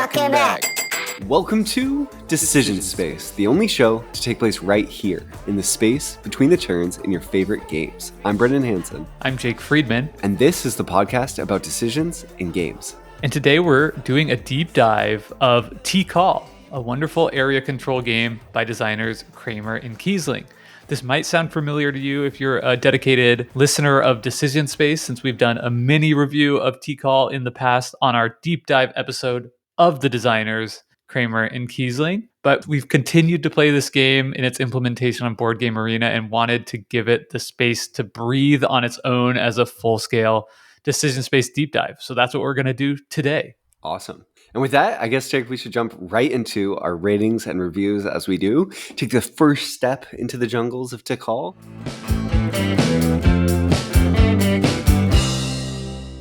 Welcome back. Welcome to Decision Space, the only show to take place right here in the space between the turns in your favorite games. I'm Brendan Hansen. I'm Jake Friedman. And this is the podcast about decisions in games. And today we're doing a deep dive of Tikal, a wonderful area control game by designers Kramer and Kiesling. This might sound familiar to you if you're a dedicated listener of Decision Space, since we've done a mini review of Tikal in the past on our deep dive episode of the designers Kramer and Kiesling. But we've continued to play this game in its implementation on Board Game Arena and wanted to give it the space to breathe on its own as a full-scale Decision Space deep dive. So that's what we're going to do today. Awesome. And with that, I guess, Jake, we should jump right into our ratings and reviews as we do. Take the first step into the jungles of Tikal.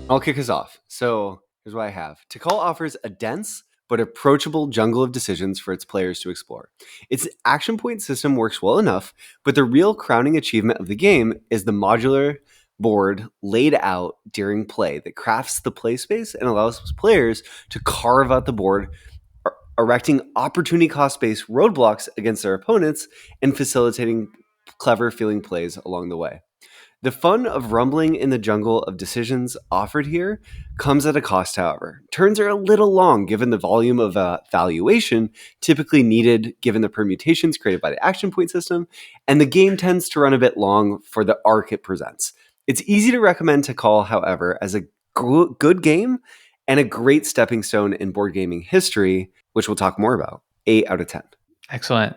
I'll kick us off. So here's what I have. Tikal offers a dense but approachable jungle of decisions for its players to explore. Its action point system works well enough, but the real crowning achievement of the game is the modular board laid out during play that crafts the play space and allows players to carve out the board, erecting opportunity cost-based roadblocks against their opponents and facilitating clever feeling plays along the way. The fun of rumbling in the jungle of decisions offered here comes at a cost, however. Turns are a little long given the volume of valuation typically needed given the permutations created by the action point system, and the game tends to run a bit long for the arc it presents. It's easy to recommend Tikal, however, as a good game and a great stepping stone in board gaming history, which we'll talk more about. 8 out of 10. Excellent.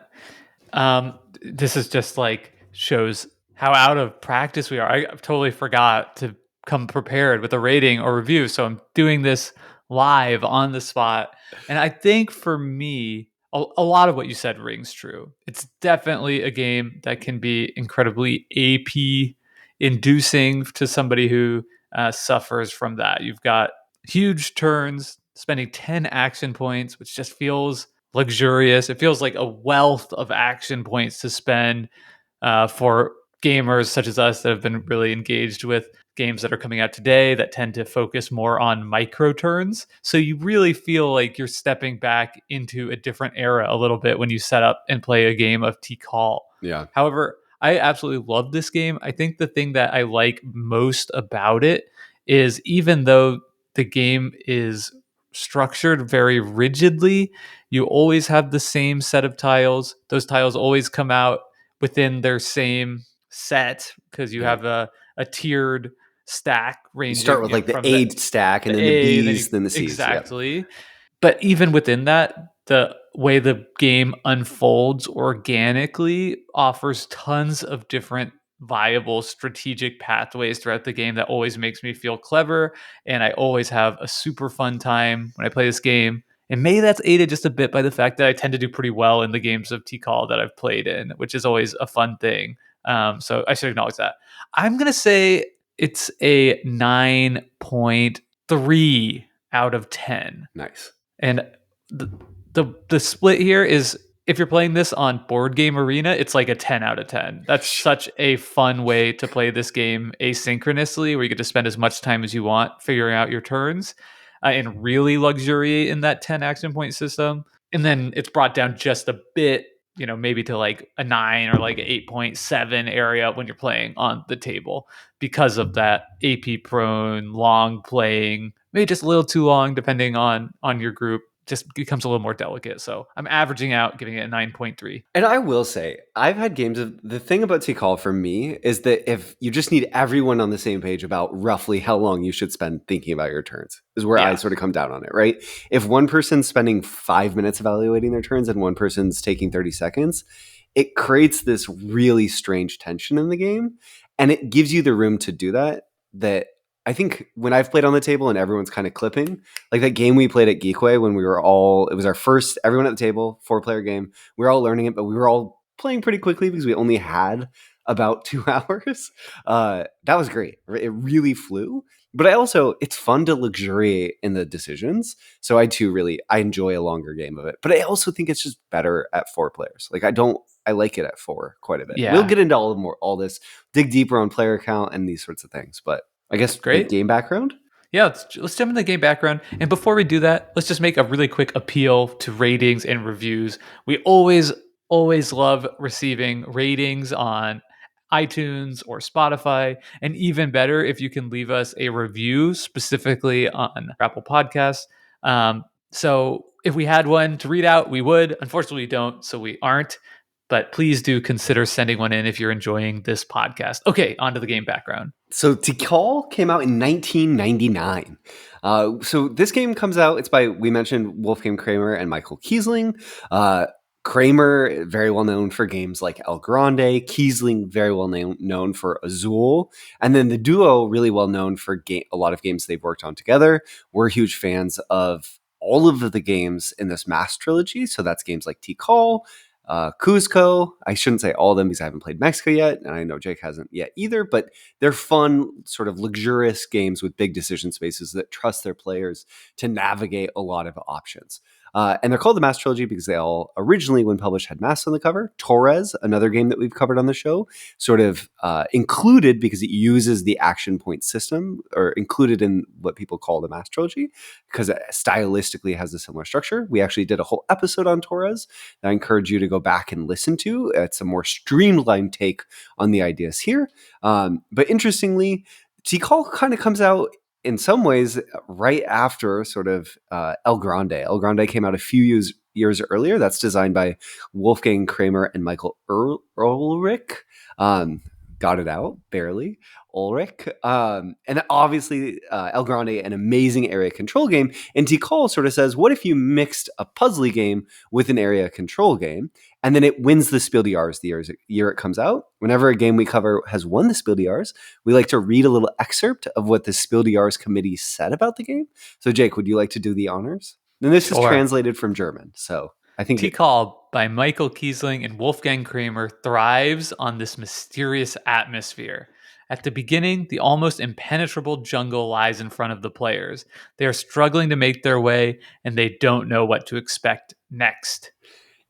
This is just like shows how out of practice we are. I totally forgot to come prepared with a rating or review, so I'm doing this live on the spot. And I think for me, a lot of what you said rings true. It's definitely a game that can be incredibly AP inducing to somebody who suffers from that. You've got huge turns, spending 10 action points, which just feels luxurious. It feels like a wealth of action points to spend for gamers such as us that have been really engaged with games that are coming out today that tend to focus more on micro turns. So you really feel like you're stepping back into a different era a little bit when you set up and play a game of Tikal. Yeah. However, I absolutely love this game. I think the thing that I like most about it is even though the game is structured very rigidly, you always have the same set of tiles. Those tiles always come out within their same set because you have a tiered stack ranging. You start with like the A stack and then the B's, then the C's. Exactly. Yep. But even within that, the way the game unfolds organically offers tons of different viable strategic pathways throughout the game that always makes me feel clever. And I always have a super fun time when I play this game. And maybe that's aided just a bit by the fact that I tend to do pretty well in the games of Tikal that I've played in, which is always a fun thing. So I should acknowledge that. I'm going to say it's a 9.3 out of 10. Nice. And the split here is if you're playing this on Board Game Arena, it's like a 10 out of 10. That's such a fun way to play this game asynchronously, where you get to spend as much time as you want figuring out your turns and really luxuriate in that 10 action point system. And then it's brought down just a bit, maybe to like a 9 or like an 8.7 area when you're playing on the table because of that AP prone, long playing, maybe just a little too long depending on your group. Just becomes a little more delicate. So I'm averaging out, giving it a 9.3. And I will say, I've had games of the thing about Tikal for me is that if you just need everyone on the same page about roughly how long you should spend thinking about your turns is where I sort of come down on it, right? If one person's spending 5 minutes evaluating their turns and one person's taking 30 seconds, it creates this really strange tension in the game. And it gives you the room to do that I think when I've played on the table and everyone's kind of clipping, like that game we played at Geekway when it was our first, everyone at the table, 4-player game. We were all learning it, but we were all playing pretty quickly because we only had about 2 hours. That was great. It really flew. But it's fun to luxuriate in the decisions. So I enjoy a longer game of it. But I also think it's just better at 4 players. Like I like it at 4 quite a bit. Yeah. We'll get into all this, dig deeper on player count and these sorts of things. But I guess great game background. Yeah, let's jump into the game background. And before we do that, let's just make a really quick appeal to ratings and reviews. We always love receiving ratings on iTunes or Spotify, and even better if you can leave us a review specifically on Apple Podcasts. So if we had one to read out, we would. Unfortunately, we don't, so we aren't. But please do consider sending one in if you're enjoying this podcast. Okay, on to the game background. So Tikal came out in 1999. So this game comes out, it's by, we mentioned Wolfgang Kramer and Michael Kiesling. Kramer, very well known for games like El Grande. Kiesling, very well known for Azul. And then the duo, really well known for a lot of games they've worked on together. We're huge fans of all of the games in this Mass trilogy. So that's games like Tikal, Cuzco. I shouldn't say all of them because I haven't played Mexico yet, and I know Jake hasn't yet either, but they're fun, sort of luxurious games with big decision spaces that trust their players to navigate a lot of options. And they're called the Mass Trilogy because they all originally, when published, had Mass on the cover. Torres, another game that we've covered on the show, sort of included because it uses the action point system, or included in what people call the Mass Trilogy, because it stylistically has a similar structure. We actually did a whole episode on Torres that I encourage you to go back and listen to. It's a more streamlined take on the ideas here. But interestingly, Tikal kind of comes out in some ways right after sort of El Grande. El Grande came out a few years earlier. That's designed by Wolfgang Kramer and Michael Ulrich. Got it out, barely. Ulrich. And obviously, El Grande, an amazing area control game. And Tikal sort of says, what if you mixed a puzzly game with an area control game? And then it wins the Spiel des Jahres the year it comes out. Whenever a game we cover has won the Spiel des Jahres, we like to read a little excerpt of what the Spiel des Jahres committee said about the game. So, Jake, would you like to do the honors? And this is translated from German, so I think Tikal by Michael Kiesling and Wolfgang Kramer thrives on this mysterious atmosphere. At the beginning, the almost impenetrable jungle lies in front of the players. They are struggling to make their way, and they don't know what to expect next.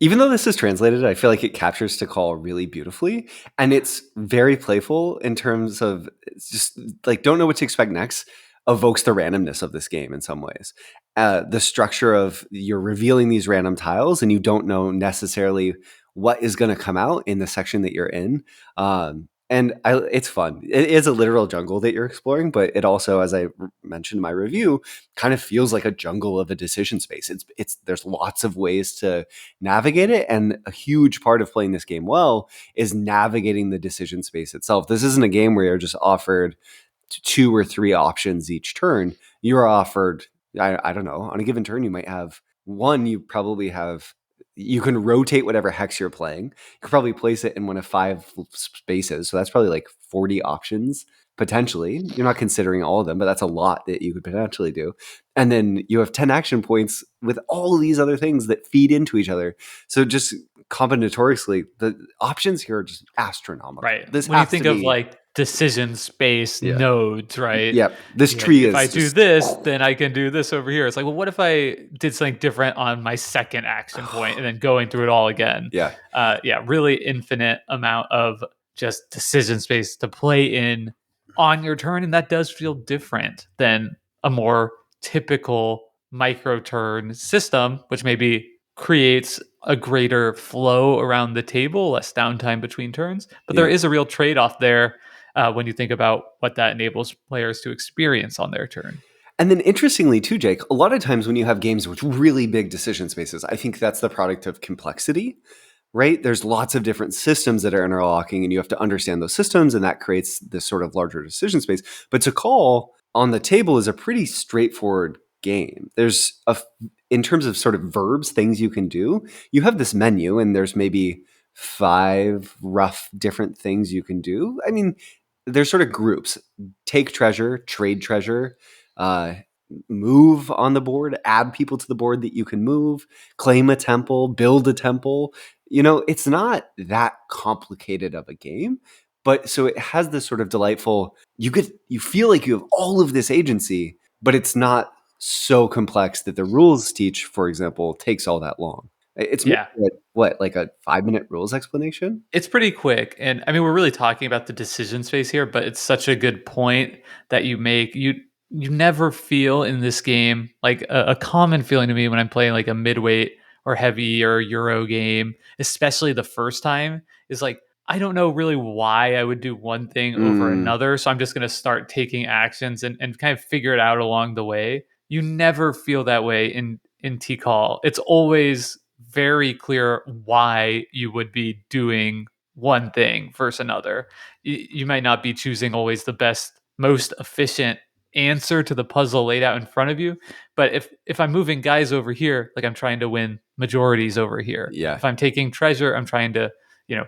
Even though this is translated, I feel like it captures Tikal really beautifully. And it's very playful in terms of it's just like don't know what to expect next evokes the randomness of this game in some ways. The structure of you're revealing these random tiles and you don't know necessarily what is going to come out in the section that you're in. It's fun. It is a literal jungle that you're exploring, but it also, as I mentioned in my review, kind of feels like a jungle of a decision space. There's lots of ways to navigate it, and a huge part of playing this game well is navigating the decision space itself. This isn't a game where you're just offered 2 or 3 options each turn. You're offered, I don't know, on a given turn, you might have one, you can rotate whatever hex you're playing. You could probably place it in one of 5 spaces. So that's probably like 40 options potentially. You're not considering all of them, but that's a lot that you could potentially do. And then you have 10 action points with all these other things that feed into each other. So just combinatorically, the options here are just astronomical. Right. When you think of like decision space nodes, right? Yeah. This You're tree like, is if I do this, then I can do this over here. It's like, well, what if I did something different on my second action point and then going through it all again? Yeah. Really infinite amount of just decision space to play in on your turn. And that does feel different than a more typical micro turn system, which maybe creates a greater flow around the table, less downtime between turns. But there is a real trade-off there when you think about what that enables players to experience on their turn. And then interestingly too, Jake, a lot of times when you have games with really big decision spaces, I think that's the product of complexity, right? There's lots of different systems that are interlocking and you have to understand those systems, and that creates this sort of larger decision space. But Tikal on the table is a pretty straightforward game. In terms of sort of verbs, things you can do, you have this menu and there's maybe 5 rough different things you can do. I mean, there's sort of groups: take treasure, trade treasure, move on the board, add people to the board that you can move, claim a temple, build a temple. It's not that complicated of a game, but so it has this sort of delightful, you feel like you have all of this agency, but it's not so complex that the rules teach, for example, takes all that long. It's like a 5-minute rules explanation? It's pretty quick. And I mean, we're really talking about the decision space here, but it's such a good point that you make. you never feel in this game like a common feeling to me when I'm playing like a midweight or heavy or Euro game, especially the first time, is like I don't know really why I would do one thing over Mm, another. So I'm just gonna start taking actions and kind of figure it out along the way. You never feel that way in Tikal. It's always very clear why you would be doing one thing versus another. You might not be choosing always the best, most efficient answer to the puzzle laid out in front of you. But if I'm moving guys over here, like I'm trying to win majorities over here. yeah. If I'm taking treasure, I'm trying to,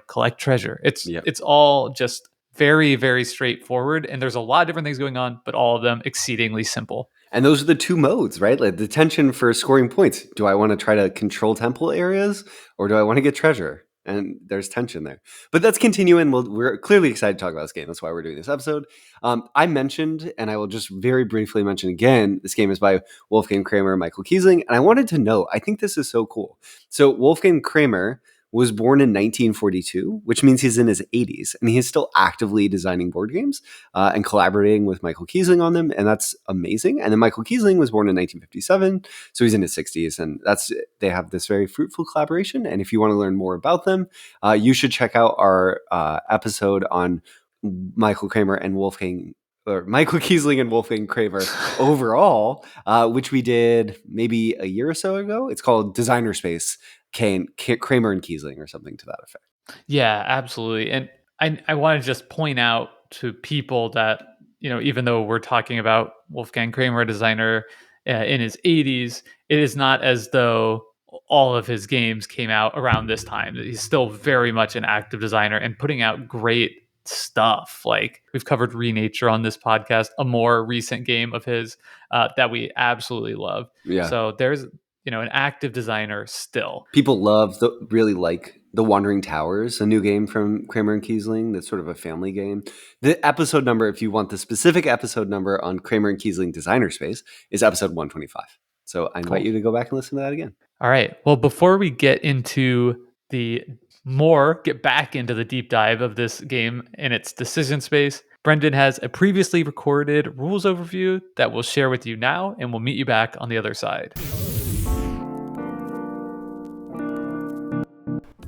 collect treasure. It's Yeah. it's all just very, very straightforward. And there's a lot of different things going on, but all of them exceedingly simple. And those are the two modes, right? Like the tension for scoring points. Do I want to try to control temple areas or do I want to get treasure? And there's tension there. But let's continue, and we're clearly excited to talk about this game. That's why we're doing this episode. I mentioned, and I will just very briefly mention again, this game is by Wolfgang Kramer and Michael Kiesling. And I wanted to know, I think this is so cool. So Wolfgang Kramer was born in 1942, which means he's in his 80s, and he's still actively designing board games and collaborating with Michael Kiesling on them, and that's amazing. And then Michael Kiesling was born in 1957, so he's in his 60s, and they have this very fruitful collaboration. And if you want to learn more about them, you should check out our episode on Michael Kramer and Wolfgang. Or Michael Kiesling and Wolfgang Kramer overall, which we did maybe a year or so ago. It's called Designer Space, Kramer and Kiesling, or something to that effect. Yeah, absolutely. And I want to just point out to people that, even though we're talking about Wolfgang Kramer, a designer in his 80s, it is not as though all of his games came out around this time. He's still very much an active designer and putting out great stuff. Like we've covered Renature on this podcast, a more recent game of his that we absolutely love. Yeah. So there's, an active designer still. People really like The Wandering Towers, a new game from Kramer and Kiesling that's sort of a family game. The episode number, if you want the specific episode number on Kramer and Kiesling Designer Space, is episode 125. So I invite Cool. you to go back and listen to that again. All right. Well, before we get back into the deep dive of this game and its decision space, Brendan has a previously recorded rules overview that we'll share with you now, and we'll meet you back on the other side.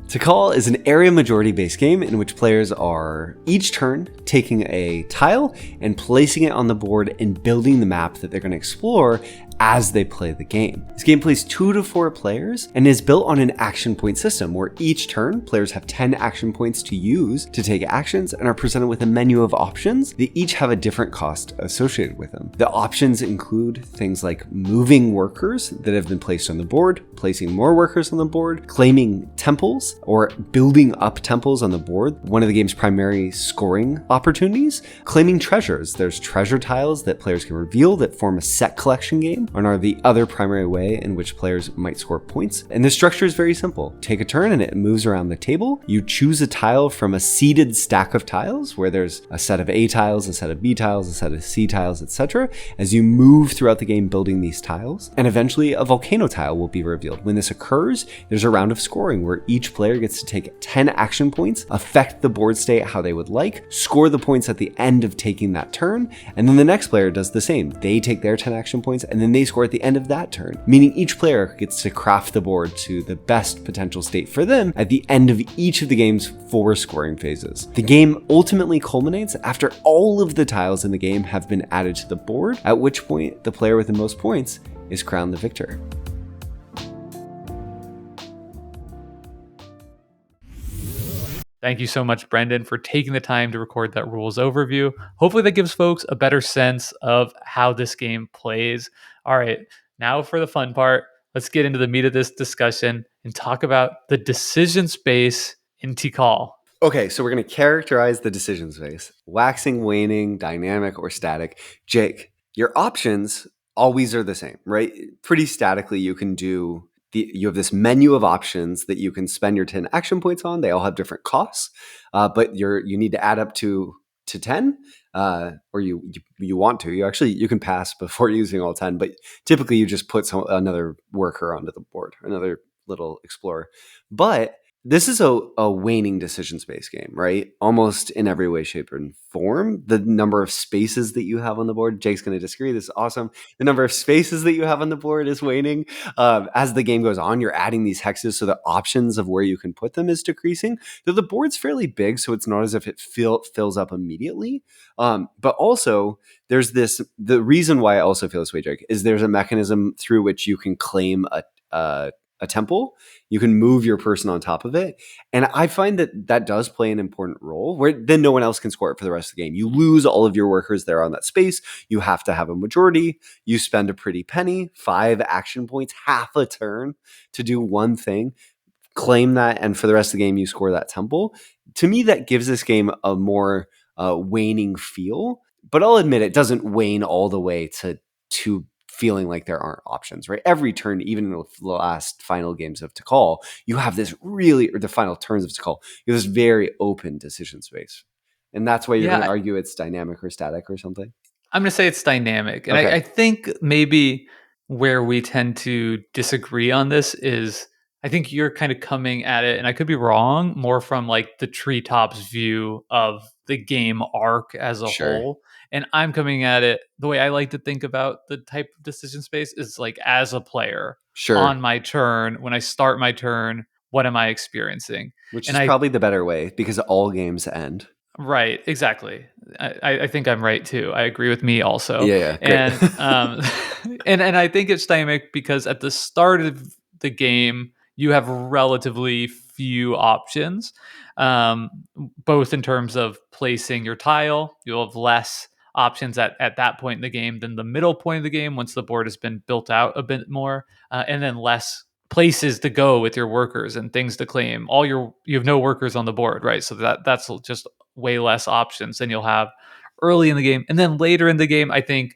Tikal is an area majority based game in which players are each turn taking a tile and placing it on the board and building the map that they're going to explore as they play the game. This game plays 2 to 4 players and is built on an action point system where each turn players have 10 action points to use to take actions and are presented with a menu of options that each have a different cost associated with them. The options include things like moving workers that have been placed on the board, placing more workers on the board, claiming temples or building up temples on the board, one of the game's primary scoring opportunities, claiming treasures. There's treasure tiles that players can reveal that form a set collection game and are the other primary way in which players might score points. And the structure is very simple. Take a turn and it moves around the table. You choose a tile from a seeded stack of tiles where there's a set of A tiles, a set of B tiles, a set of C tiles, etc. as you move throughout the game building these tiles. And eventually a volcano tile will be revealed. When this occurs, there's a round of scoring where each player gets to take 10 action points, affect the board state how they would like, score the points at the end of taking that turn, and then the next player does the same. They take their 10 action points and then they score at the end of that turn, meaning each player gets to craft the board to the best potential state for them at the end of each of the game's 4 scoring phases. The game ultimately culminates after all of the tiles in the game have been added to the board, at which point the player with the most points is crowned the victor. Thank you so much, Brendan, for taking the time to record that rules overview. Hopefully that gives folks a better sense of how this game plays. All right, now for the fun part. Let's get into the meat of this discussion and talk about the decision space in Tikal. Okay, so we're going to characterize the decision space. Waxing, waning, dynamic, or static. Jake, your options always are the same, right? Pretty statically, you can do you have this menu of options that you can spend your 10 action points on. They all have different costs, but you need to add up to 10, or you want to. You can pass before using all 10, but typically you just put another worker onto the board, another little explorer. But this is a waning decision space game, right? Almost in every way, shape, and form. The number of spaces that you have on the board, Jake's going to disagree. This is awesome. The number of spaces that you have on the board is waning. As the game goes on, you're adding these hexes, so the options of where you can put them is decreasing. Though the board's fairly big, so it's not as if it fills up immediately. But also, there's this. The reason why I also feel this way, Jake, is there's a mechanism through which you can claim a temple. You can move your person on top of it. And I find that that does play an important role where then no one else can score it for the rest of the game. You lose all of your workers there on that space. You have to have a majority. You spend a pretty penny, 5 action points, half a turn to do one thing, claim that, and for the rest of the game, you score that temple. To me, that gives this game a more waning feel. But I'll admit it doesn't wane all the way to feeling like there aren't options, right? Every turn, even in the last final games of Tikal, you have this really, or the final turns of Tikal, you have this very open decision space. And that's why you're going to Yeah, argue it's dynamic or static or something. I'm going to say it's dynamic. And Okay. I think maybe where we tend to disagree on this is I think you're kind of coming at it, and I could be wrong, more from like the treetops view of the game arc as a Sure. whole. And I'm coming at it the way I like to think about the type of decision space is like as a player Sure. on my turn, when I start my turn, what am I experiencing? Which And is I probably the better way because all games end. Right, exactly. I think I'm right too. I agree with me also, Yeah, yeah, great. and and I think it's dynamic because at the start of the game you have relatively few options, um, both in terms of placing your tile. You'll have less options at that point in the game than the middle point of the game once the board has been built out a bit more, and then less places to go with your workers and things to claim. You have no workers on the board, right? So that's just way less options than you'll have early in the game. And then later in the game, I think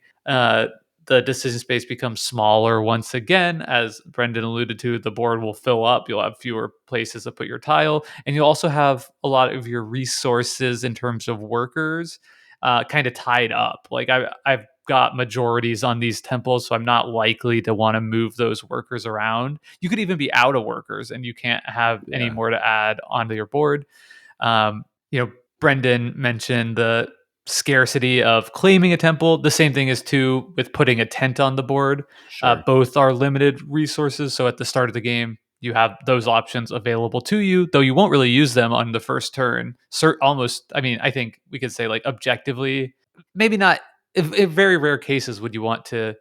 the decision space becomes smaller once again. As Brendan alluded to, the board will fill up. You'll have fewer places to put your tile. And you'll also have a lot of your resources in terms of workers kind of tied up. Like I've got majorities on these temples, so I'm not likely to want to move those workers around. You could even be out of workers and you can't have any Yeah, more to add onto your board. Um, you know, Brendan mentioned the scarcity of claiming a temple. The same thing is too with putting a tent on the board. sure. Both are limited resources. So at the start of the game, you have those options available to you, though you won't really use them on the first turn. Almost, I mean, I think we could say like objectively, maybe not. In very rare cases, would you want to?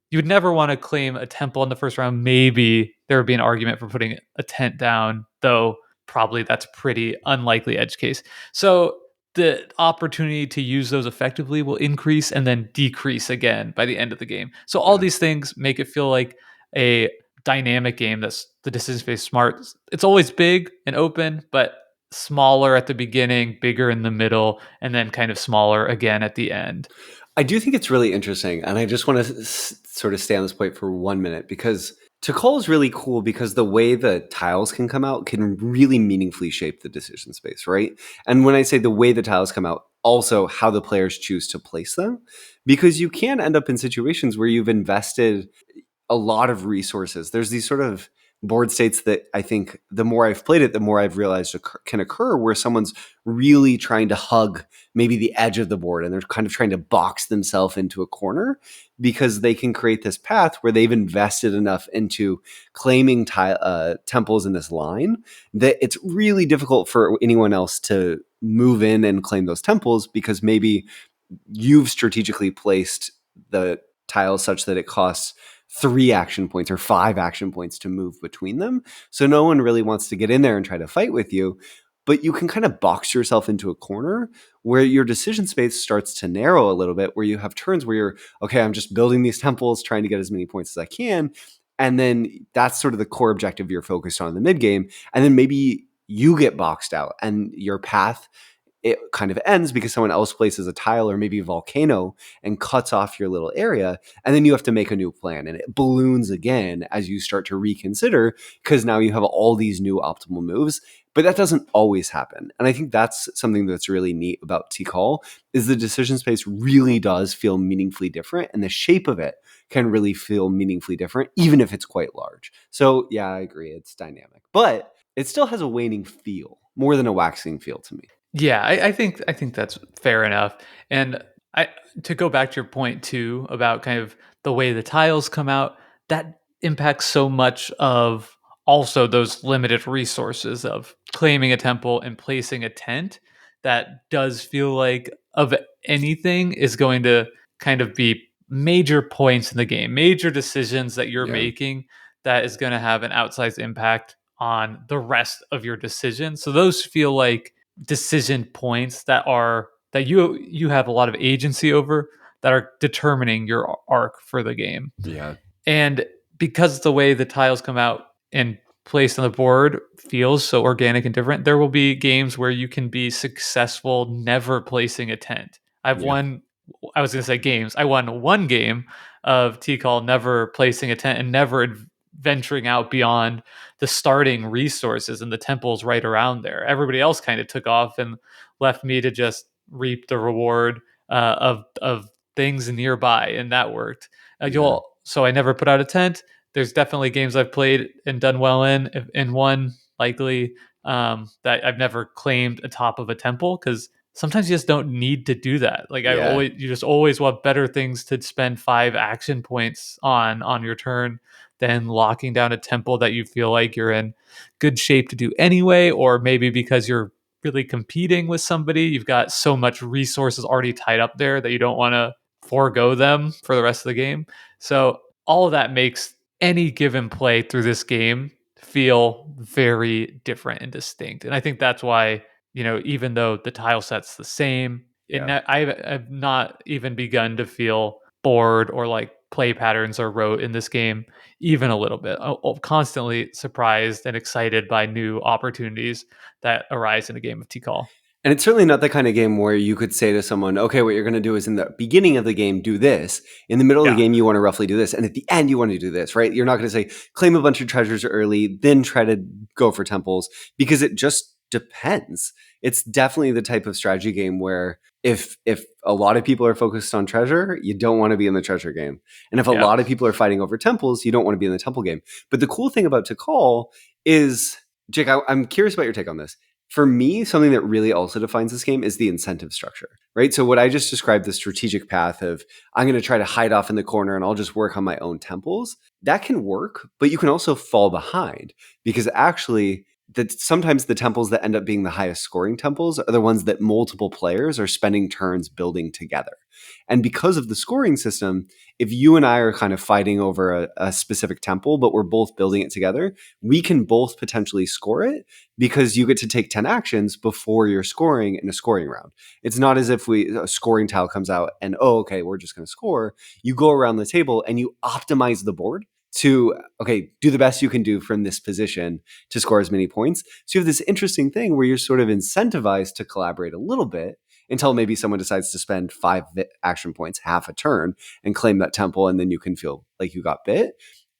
You would never want to claim a temple in the first round. Maybe there would be an argument for putting a tent down, though probably that's pretty unlikely edge case. So the opportunity to use those effectively will increase and then decrease again by the end of the game. So all Yeah. these things make it feel like a dynamic game that's the decision space smart. It's always big and open, but smaller at the beginning, bigger in the middle, and then kind of smaller again at the end. I do think it's really interesting, and I just want to sort of stay on this point for 1 minute because Tikal is really cool because the way the tiles can come out can really meaningfully shape the decision space, right? And when I say the way the tiles come out, also how the players choose to place them, because you can end up in situations where you've invested a lot of resources. There's these sort of board states that I think the more I've played it, the more I've realized can occur where someone's really trying to hug maybe the edge of the board and they're kind of trying to box themselves into a corner because they can create this path where they've invested enough into claiming temples in this line that it's really difficult for anyone else to move in and claim those temples because maybe you've strategically placed the tiles such that it costs 3 action points or 5 action points to move between them. So no one really wants to get in there and try to fight with you. But you can kind of box yourself into a corner where your decision space starts to narrow a little bit, where you have turns where you're, okay, I'm just building these temples, trying to get as many points as I can. And then that's sort of the core objective you're focused on in the mid game. And then maybe you get boxed out and your path it kind of ends because someone else places a tile or maybe a volcano and cuts off your little area. And then you have to make a new plan and it balloons again as you start to reconsider because now you have all these new optimal moves. But that doesn't always happen. And I think that's something that's really neat about Tikal is the decision space really does feel meaningfully different and the shape of it can really feel meaningfully different, even if it's quite large. So yeah, I agree. It's dynamic. But it still has a waning feel more than a waxing feel to me. Yeah, I think that's fair enough. And I to go back to your point too about kind of the way the tiles come out, that impacts so much of also those limited resources of claiming a temple and placing a tent. That does feel like of anything is going to kind of be major points in the game, major decisions that you're Yeah. making that is going to have an outsized impact on the rest of your decisions. So those feel like decision points that you have a lot of agency over that are determining your arc for the game. Yeah. And because the way the tiles come out and placed on the board feels so organic and different, there will be games where you can be successful never placing a tent. Yeah. I was going to say games. I won one game of Tikal never placing a tent and never venturing out beyond the starting resources and the temples right around there. Everybody else kind of took off and left me to just reap the reward of things nearby, and that worked. Yeah. So I never put out a tent. There's definitely games I've played and done well in one likely that I've never claimed atop of a temple because sometimes you just don't need to do that. Like Yeah. you just always want better things to spend 5 action points on your turn than locking down a temple that you feel like you're in good shape to do anyway, or maybe because you're really competing with somebody, you've got so much resources already tied up there that you don't want to forego them for the rest of the game. So all of that makes any given play through this game feel very different and distinct. And I think that's why, even though the tile set's the same, Yeah. I've not even begun to feel bored or like play patterns are rote in this game, even a little bit. I'm constantly surprised and excited by new opportunities that arise in a game of Tikal. And it's certainly not the kind of game where you could say to someone, okay, what you're going to do is in the beginning of the game, do this. In the middle of the Yeah. game, you want to roughly do this. And at the end, you want to do this, right? You're not going to say, claim a bunch of treasures early, then try to go for temples, because it just depends. It's definitely the type of strategy game where if a lot of people are focused on treasure, you don't want to be in the treasure game. And if a Yeah. lot of people are fighting over temples, you don't want to be in the temple game. But the cool thing about Tikal is, Jake, I'm curious about your take on this. For me, something that really also defines this game is the incentive structure, right? So what I just described, the strategic path of I'm going to try to hide off in the corner and I'll just work on my own temples, that can work, but you can also fall behind because actually that sometimes the temples that end up being the highest scoring temples are the ones that multiple players are spending turns building together. And because of the scoring system, if you and I are kind of fighting over a specific temple, but we're both building it together, we can both potentially score it because you get to take 10 actions before you're scoring in a scoring round. It's not as if a scoring tile comes out and, oh, okay, we're just going to score. You go around the table and you optimize the board to, okay, do the best you can do from this position to score as many points. So you have this interesting thing where you're sort of incentivized to collaborate a little bit until maybe someone decides to spend 5 action points, half a turn, and claim that temple, and then you can feel like you got bit.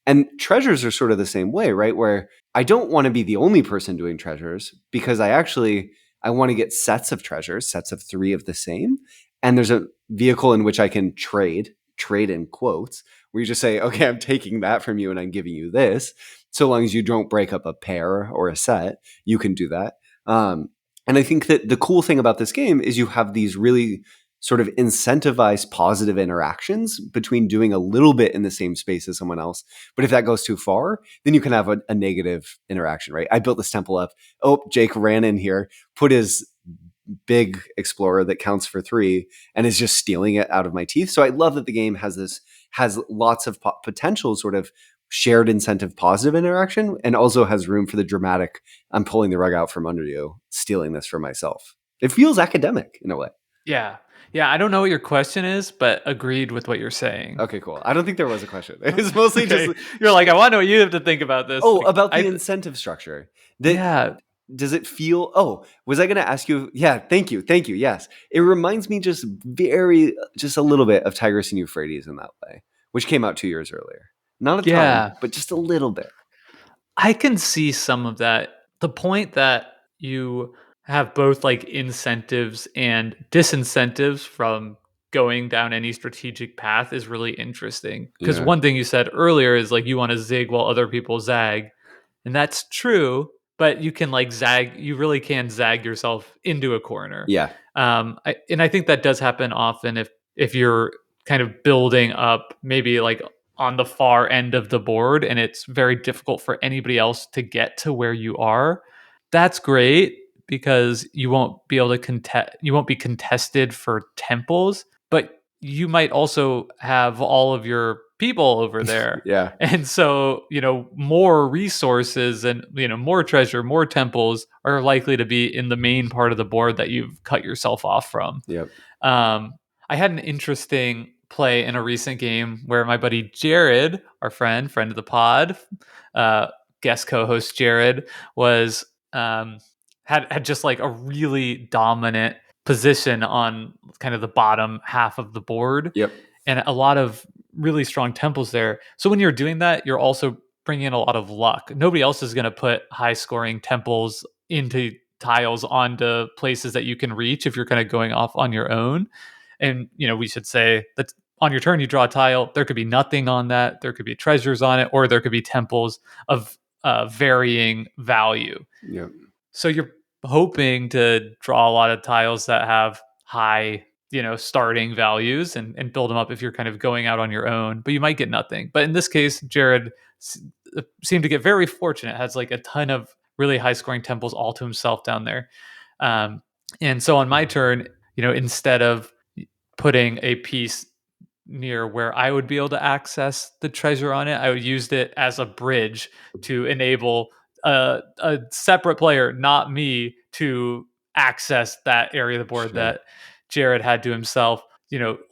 And treasures are sort of the same way, right? Where I don't want to be the only person doing treasures because I want to get sets of treasures, sets of 3 of the same. And there's a vehicle in which I can trade in quotes, where you just say, okay, I'm taking that from you and I'm giving you this. So long as you don't break up a pair or a set, you can do that. And I think that the cool thing about this game is you have these really sort of incentivized positive interactions between doing a little bit in the same space as someone else. But if that goes too far, then you can have a negative interaction, right? I built this temple up. Oh, Jake ran in here, put his big explorer that counts for 3 and is just stealing it out of my teeth. So I love that the game has lots of potential sort of shared incentive positive interaction and also has room for the dramatic I'm pulling the rug out from under you, stealing this for myself. It feels academic in a way. Yeah. Yeah. I don't know what your question is, but agreed with what you're saying. Okay, cool. I don't think there was a question. It was mostly Okay. just You're like, I want to know what you have to think about this. oh, Like, about the incentive structure. That yeah. does it feel was I going to ask you? Yeah, thank you. Yes, it reminds me just a little bit of Tigris and Euphrates in that way, which came out 2 years earlier. Not a ton, Yeah. but just a little bit. I can see some of that. The point that you have both like incentives and disincentives from going down any strategic path is really interesting. Because Yeah. one thing you said earlier is like you want to zig while other people zag. And that's true. but you can like zag. You really can zag yourself into a corner. Yeah. I think that does happen often if you're kind of building up maybe like on the far end of the board and it's very difficult for anybody else to get to where you are. That's great because you won't be able to you won't be contested for temples, but you might also have all of your people over there. Yeah. And so, more resources and, more treasure, more temples are likely to be in the main part of the board that you've cut yourself off from. Yep. I had an interesting play in a recent game where my buddy Jared, our friend of the pod, uh, guest co-host Jared, was had just like a really dominant position on kind of the bottom half of the board, Yep. and a lot of really strong temples there. So when you're doing that, you're also bringing in a lot of luck. Nobody else is going to put high scoring temples into tiles onto places that you can reach if you're kind of going off on your own. And we should say that on your turn you draw a tile. There could be nothing on that. There could be treasures on it, or there could be temples of varying value. Yep. So you're hoping to draw a lot of tiles that have high, starting values and build them up if you're kind of going out on your own, but you might get nothing. But in this case, Jared seemed to get very fortunate, has like a ton of really high scoring temples all to himself down there. And so on my turn, instead of putting a piece near where I would be able to access the treasure on it, I would used it as a bridge to enable a separate player, not me, to access that area of the board Sure. that Jared had to himself,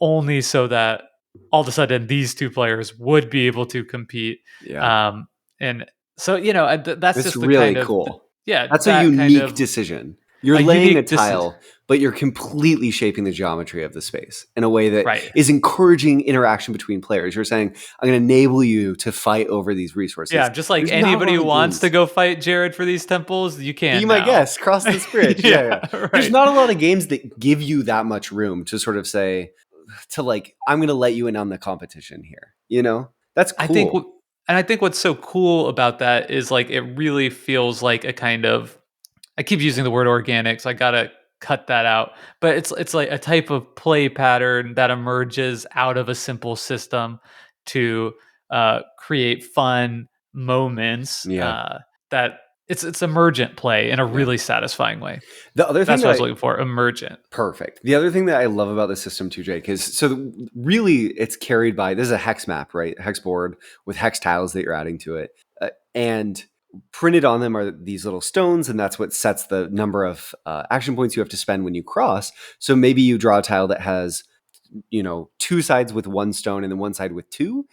only so that all of a sudden these two players would be able to compete. Yeah. And so, that's It's just the really kind of, cool. yeah, That's a that kind unique of decision. You're a laying a unique decision. tile, but you're completely shaping the geometry of the space in a way that Right. is encouraging interaction between players. You're saying, I'm going to enable you to fight over these resources. Yeah, just like There's not a anybody lot who of wants to games. go fight Jared for these temples, you can. Be my now. guest, cross this bridge. Yeah. Right. There's not a lot of games that give you that much room to sort of say, I'm going to let you in on the competition here. That's cool. I think what's so cool about that is like it really feels like a kind of, I keep using the word organic, so I gotta cut that out. But it's like a type of play pattern that emerges out of a simple system to create fun moments. Yeah. That it's emergent play in a Yeah. really satisfying way. The other thing That's what I was looking for. Emergent. Perfect. The other thing that I love about the system too, Jake, is really it's carried by, this is a hex map, right? Hex board with hex tiles that you're adding to it. And printed on them are these little stones, and that's what sets the number of action points you have to spend when you cross. So maybe you draw a tile that has, two sides with one stone and then one side with two.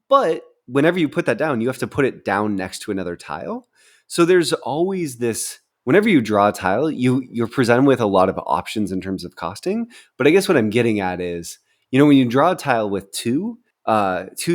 But whenever you put that down, you have to put it down next to another tile. So there's always this, whenever you draw a tile, you're presented with a lot of options in terms of costing. But I guess what I'm getting at is, when you draw a tile with two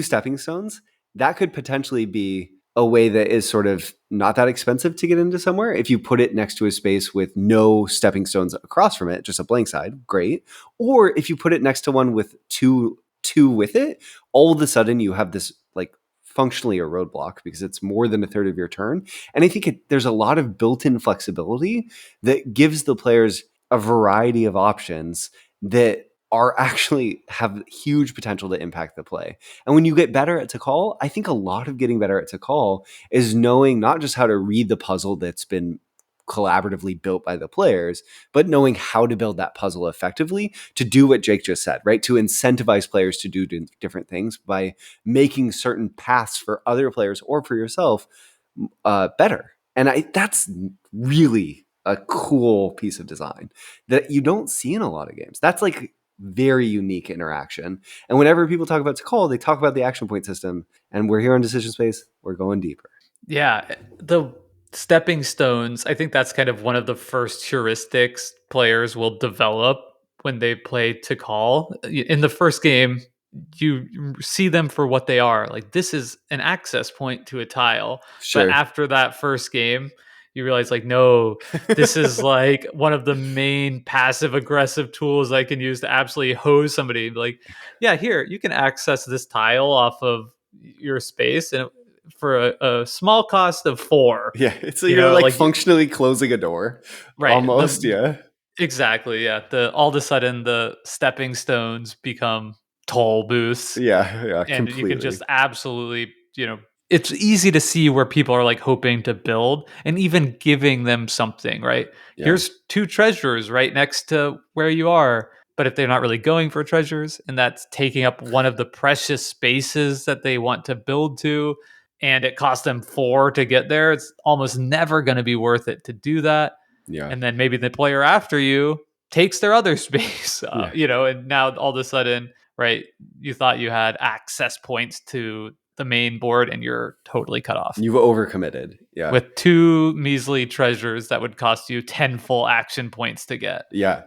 stepping stones, that could potentially be a way that is sort of not that expensive to get into somewhere. If you put it next to a space with no stepping stones across from it, just a blank side, great. Or if you put it next to one with two with it, all of a sudden you have this like functionally a roadblock because it's more than a third of your turn. And I think there's a lot of built-in flexibility that gives the players a variety of options that are actually have huge potential to impact the play. And when you get better at Tikal, I think a lot of getting better at Tikal is knowing not just how to read the puzzle that's been collaboratively built by the players, but knowing how to build that puzzle effectively to do what Jake just said, right? To incentivize players to do different things by making certain paths for other players or for yourself better. And that's really a cool piece of design that you don't see in a lot of games. That's like very unique interaction. And whenever people talk about Tikal, they talk about the action point system. And we're here on Decision Space. We're going deeper. Yeah, the stepping stones, I think that's kind of one of the first heuristics players will develop when they play Tikal. In the first game, you see them for what they are. Like, this is an access point to a tile. Sure. But after that first game, you realize, like, no, this is like one of the main passive aggressive tools I can use to absolutely hose somebody. Like, yeah, here, you can access this tile off of your space. And for a small cost of 4. Yeah, it's You you're know, like like functionally closing a door, right, almost. Yeah, exactly, yeah. The all of a sudden the stepping stones become toll booths, yeah, yeah, and you can completely. just absolutely, it's easy to see where people are like hoping to build and even giving them something, right? Yeah, Here's 2 treasures right next to where you are. But if they're not really going for treasures and that's taking up one of the precious spaces that they want to build to, and it costs them 4 to get there, it's almost never going to be worth it to do that. yeah, And then maybe the player after you takes their other space, yeah. and now all of a sudden, right, you thought you had access points to the main board and you're totally cut off You've overcommitted. Yeah, with 2 measly treasures that would cost you 10 full action points to get. yeah,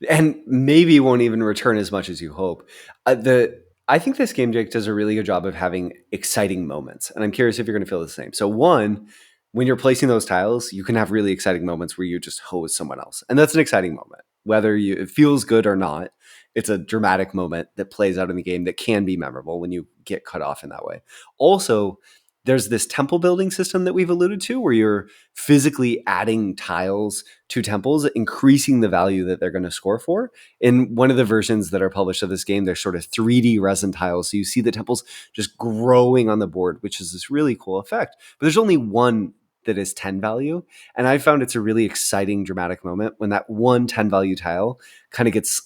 and maybe won't even return as much as you hope. The I think this game, Jake, does a really good job of having exciting moments, and I'm curious if you're going to feel the same. So, one, when you're placing those tiles, you can have really exciting moments where you just hose someone else, and that's an exciting moment, whether it feels good or not. It's a dramatic moment that plays out in the game that can be memorable when you get cut off in that way. Also, there's this temple building system that we've alluded to where you're physically adding tiles to temples, increasing the value that they're going to score for. In one of the versions that are published of this game, there's sort of 3D resin tiles. So you see the temples just growing on the board, which is this really cool effect. But there's only one that is 10 value. And I found it's a really exciting, dramatic moment when that one 10 value tile kind of gets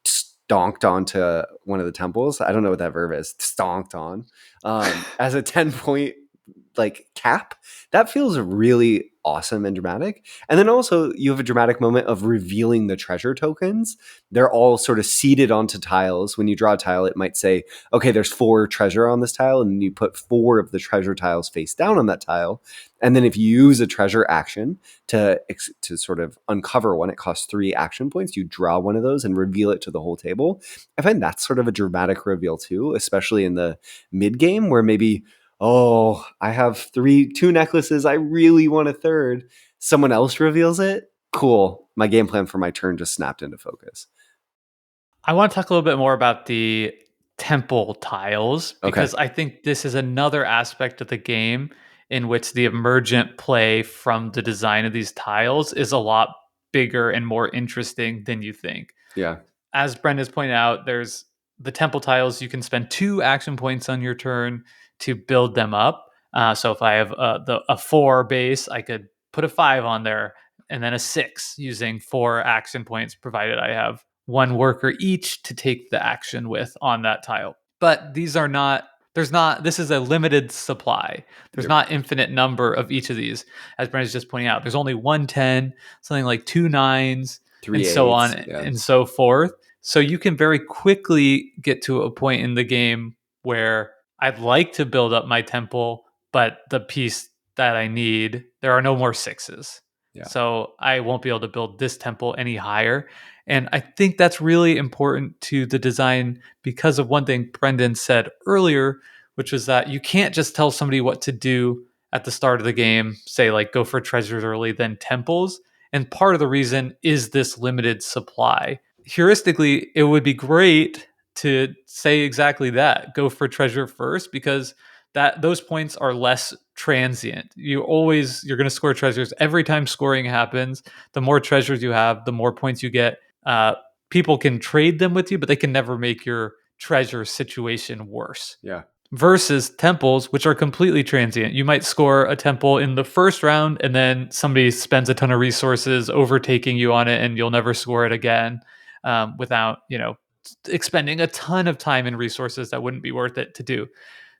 stonked onto one of the temples. I don't know what that verb is, stonked on, as a 10 point like cap. That feels really awesome and dramatic. And then also you have a dramatic moment of revealing the treasure tokens. They're all sort of seated onto tiles. When you draw a tile, it might say, okay, there's 4 treasure on this tile, and you put 4 of the treasure tiles face down on that tile. And then if you use a treasure action to sort of uncover one, it costs 3 action points. You draw one of those and reveal it to the whole table. I find that's sort of a dramatic reveal too, especially in the mid game where maybe, oh, I have 2 necklaces. I really want a third. Someone else reveals it. Cool. My game plan for my turn just snapped into focus. I want to talk a little bit more about the temple tiles Okay. because I think this is another aspect of the game in which the emergent play from the design of these tiles is a lot bigger and more interesting than you think. Yeah. As Brenda's pointed out, there's the temple tiles. You can spend 2 action points on your turn to build them up. So if I have a 4 base, I could put a 5 on there and then a 6 using 4 action points, provided I have 1 worker each to take the action with on that tile. But these are not. There's not. This is a limited supply. There's Yep. not infinite number of each of these. As Brenda's just pointing out, there's only 110, something like 2 9s, and Three so eights. on Yeah. and so forth. So you can very quickly get to a point in the game where I'd like to build up my temple, but the piece that I need, there are no more 6s. Yeah. So I won't be able to build this temple any higher. And I think that's really important to the design because of one thing Brendan said earlier, which was that you can't just tell somebody what to do at the start of the game, say like go for treasures early, then temples. And part of the reason is this limited supply. Heuristically, it would be great to say exactly that. Go for treasure first because that those points are less transient. You're going to score treasures every time scoring happens. The more treasures you have, the more points you get. Uh, People can trade them with you, but they can never make your treasure situation worse Yeah. versus temples, which are completely transient. You might score a temple in the first round, and then somebody spends a ton of resources overtaking you on it, and you'll never score it again without expending a ton of time and resources that wouldn't be worth it to do.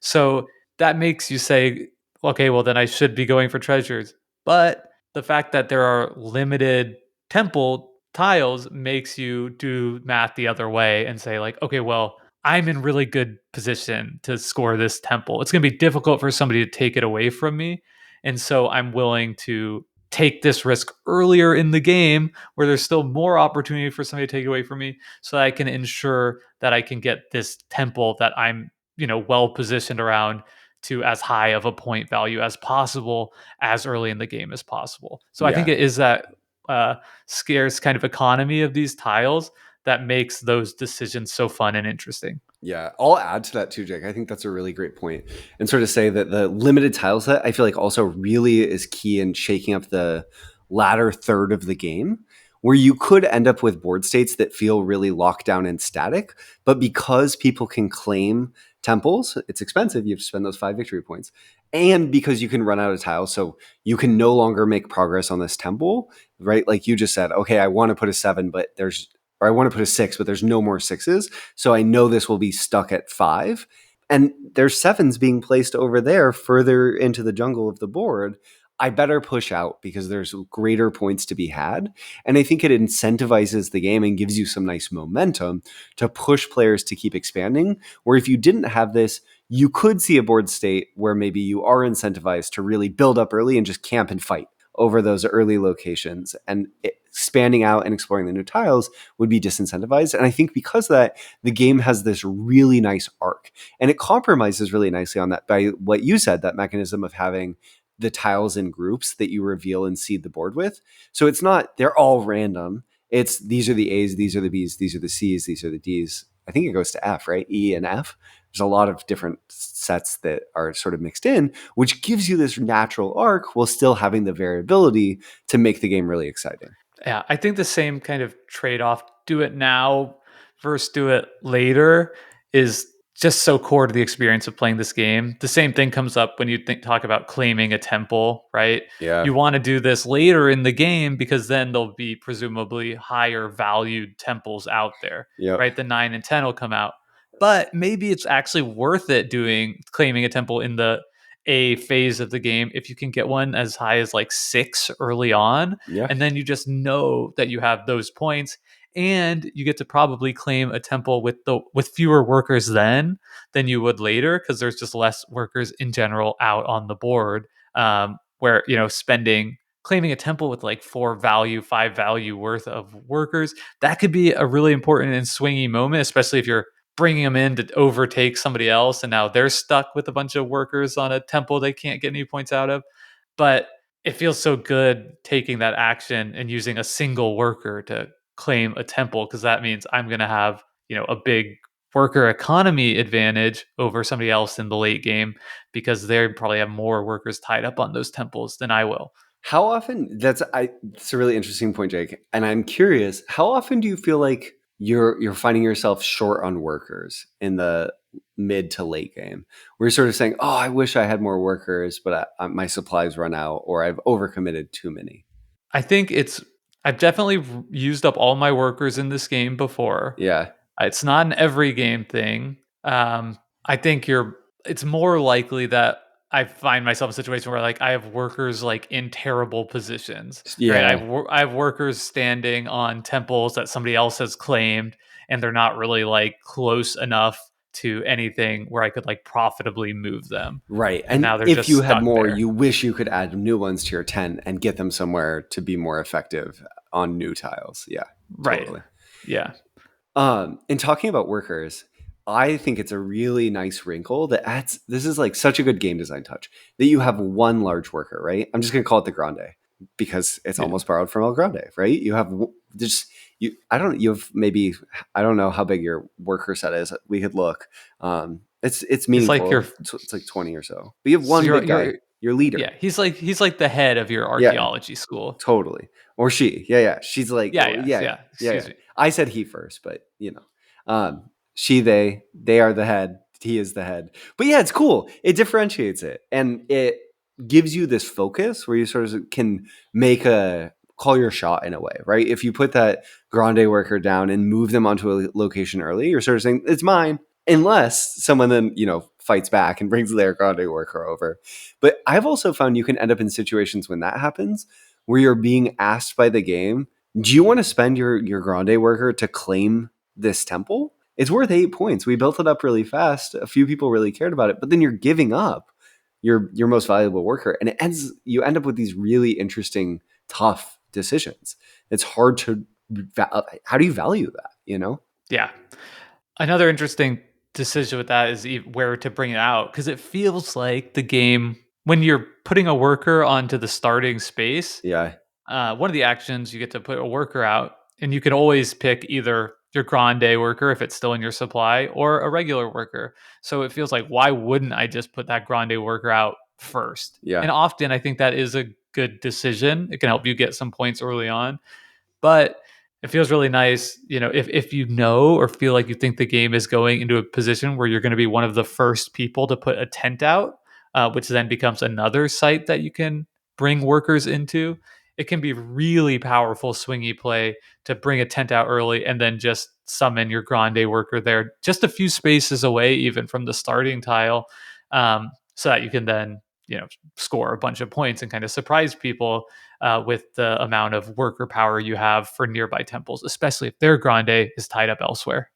So that makes you say, okay, well then I should be going for treasures. But the fact that there are limited temple tiles makes you do math the other way and say like, okay, well, I'm in really good position to score this temple. It's going to be difficult for somebody to take it away from me. And so I'm willing to take this risk earlier in the game where there's still more opportunity for somebody to take it away from me so that I can ensure that I can get this temple that I'm, well positioned around to as high of a point value as possible as early in the game as possible. So I think Yeah. it is that uh, scarce kind of economy of these tiles that makes those decisions so fun and interesting. Yeah, I'll add to that too, Jake. I think that's a really great point. And sort of say that the limited tile set, I feel like also really is key in shaking up the latter third of the game, where you could end up with board states that feel really locked down and static. But because people can claim temples, it's expensive. You have to spend those 5 victory points. And because you can run out of tiles, so you can no longer make progress on this temple, right? Like you just said, okay, I want to put a 7, but there's or I want to put a 6, but there's no more 6s. So I know this will be stuck at 5. And there's 7s being placed over there further into the jungle of the board. I better push out because there's greater points to be had. And I think it incentivizes the game and gives you some nice momentum to push players to keep expanding. Where if you didn't have this, you could see a board state where maybe you are incentivized to really build up early and just camp and fight over those early locations, and expanding out and exploring the new tiles would be disincentivized. And I think because of that, the game has this really nice arc, and it compromises really nicely on that by what you said, that mechanism of having the tiles in groups that you reveal and seed the board with. So it's not, they're all random. It's these are the A's, these are the B's, these are the C's, these are the D's. I think it goes to F, right? E and F. There's a lot of different sets that are sort of mixed in, which gives you this natural arc while still having the variability to make the game really exciting. Yeah, I think the same kind of trade-off, do it now versus do it later, is just so core to the experience of playing this game. The same thing comes up when you talk about claiming a temple, right? Yeah. You want to do this later in the game because then there'll be presumably higher valued temples out there, Yep. right? The 9 and 10 will come out. But maybe it's actually worth it doing claiming a temple in the A phase of the game if you can get one as high as like 6 early on, Yeah. and then you just know that you have those points, and you get to probably claim a temple with fewer workers then than you would later, because there's just less workers in general out on the board, where spending claiming a temple with like 5 value worth of workers, that could be a really important and swingy moment, especially if you're bringing them in to overtake somebody else and now they're stuck with a bunch of workers on a temple they can't get any points out of. But it feels so good taking that action and using a single worker to claim a temple, because that means I'm going to have, a big worker economy advantage over somebody else in the late game because they probably have more workers tied up on those temples than I will. How often it's a really interesting point, Jake. And I'm curious, how often do you feel like you're finding yourself short on workers in the mid to late game, where you're sort of saying, "Oh, I wish I had more workers, but my supplies run out, or I've overcommitted too many." I think I've definitely used up all my workers in this game before. Yeah. It's not an every game thing. I think it's more likely that I find myself in a situation where like I have workers like in terrible positions, right? Yeah. I have workers standing on temples that somebody else has claimed, and they're not really like close enough to anything where I could like profitably move them. Right. And And now they're if just you had stuck more, there. you wish you could add new ones to your tent and get them somewhere to be more effective on new tiles. Yeah, Right. totally. Yeah. In talking about workers, I think it's a really nice wrinkle that adds. This is like such a good game design touch that you have one large worker, right? I'm just going to call it the Grande because it's Yeah. almost borrowed from El Grande, right? You have just you. I don't. You have maybe I don't know how big your worker set is. We could look. It's It's like meaningful. It's like 20 or so. But you have so one big guy, you're your leader. yeah, he's like the head of your Yeah, archaeology school. totally. Or she. Yeah, yeah. She's like, Yeah, oh, yeah, yeah, yeah, yeah. yeah, yeah. Excuse me. I said he first, but she, they are the head. He is the head. But yeah, it's cool. It differentiates it, and it gives you this focus where you sort of can make a call your shot in a way, right? If you put that grande worker down and move them onto a location early, you're sort of saying it's mine, unless someone then fights back and brings their grande worker over. But I've also found you can end up in situations when that happens where you're being asked by the game, do you want to spend your grande worker to claim this temple? It's worth 8 points. We built it up really fast. A few people really cared about it, but then you're giving up your most valuable worker, and you end up with these really interesting, tough decisions. It's hard to how do you value that? Yeah. Another interesting decision with that is where to bring it out, because it feels like the game, when you're putting a worker onto the starting space, Yeah, one of the actions you get to put a worker out, and you can always pick either your grande worker if it's still in your supply, or a regular worker. So it feels like, why wouldn't I just put that grande worker out first? Yeah. And often I think that is a good decision. It can help you get some points early on. But it feels really nice, if you know or feel like you think the game is going into a position where you're going to be one of the first people to put a tent out, which then becomes another site that you can bring workers into. It can be really powerful swingy play to bring a tent out early and then just summon your grande worker there, just a few spaces away, even from the starting tile, so that you can then score a bunch of points and kind of surprise people with the amount of worker power you have for nearby temples, especially if their grande is tied up elsewhere.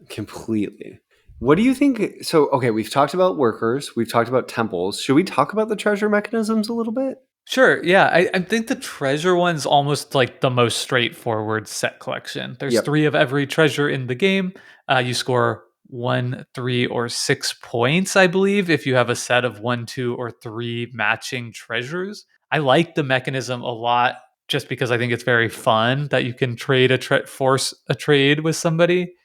Completely. What do you think? So, okay, we've talked about workers, we've talked about temples. Should we talk about the treasure mechanisms a little bit? Sure, yeah. I think the treasure one's almost like the most straightforward set collection. There's Yep. 3 of every treasure in the game. You score 1, 3, or 6 points, I believe, if you have a set of 1, 2, or 3 matching treasures. I like the mechanism a lot just because I think it's very fun that you can force a trade with somebody.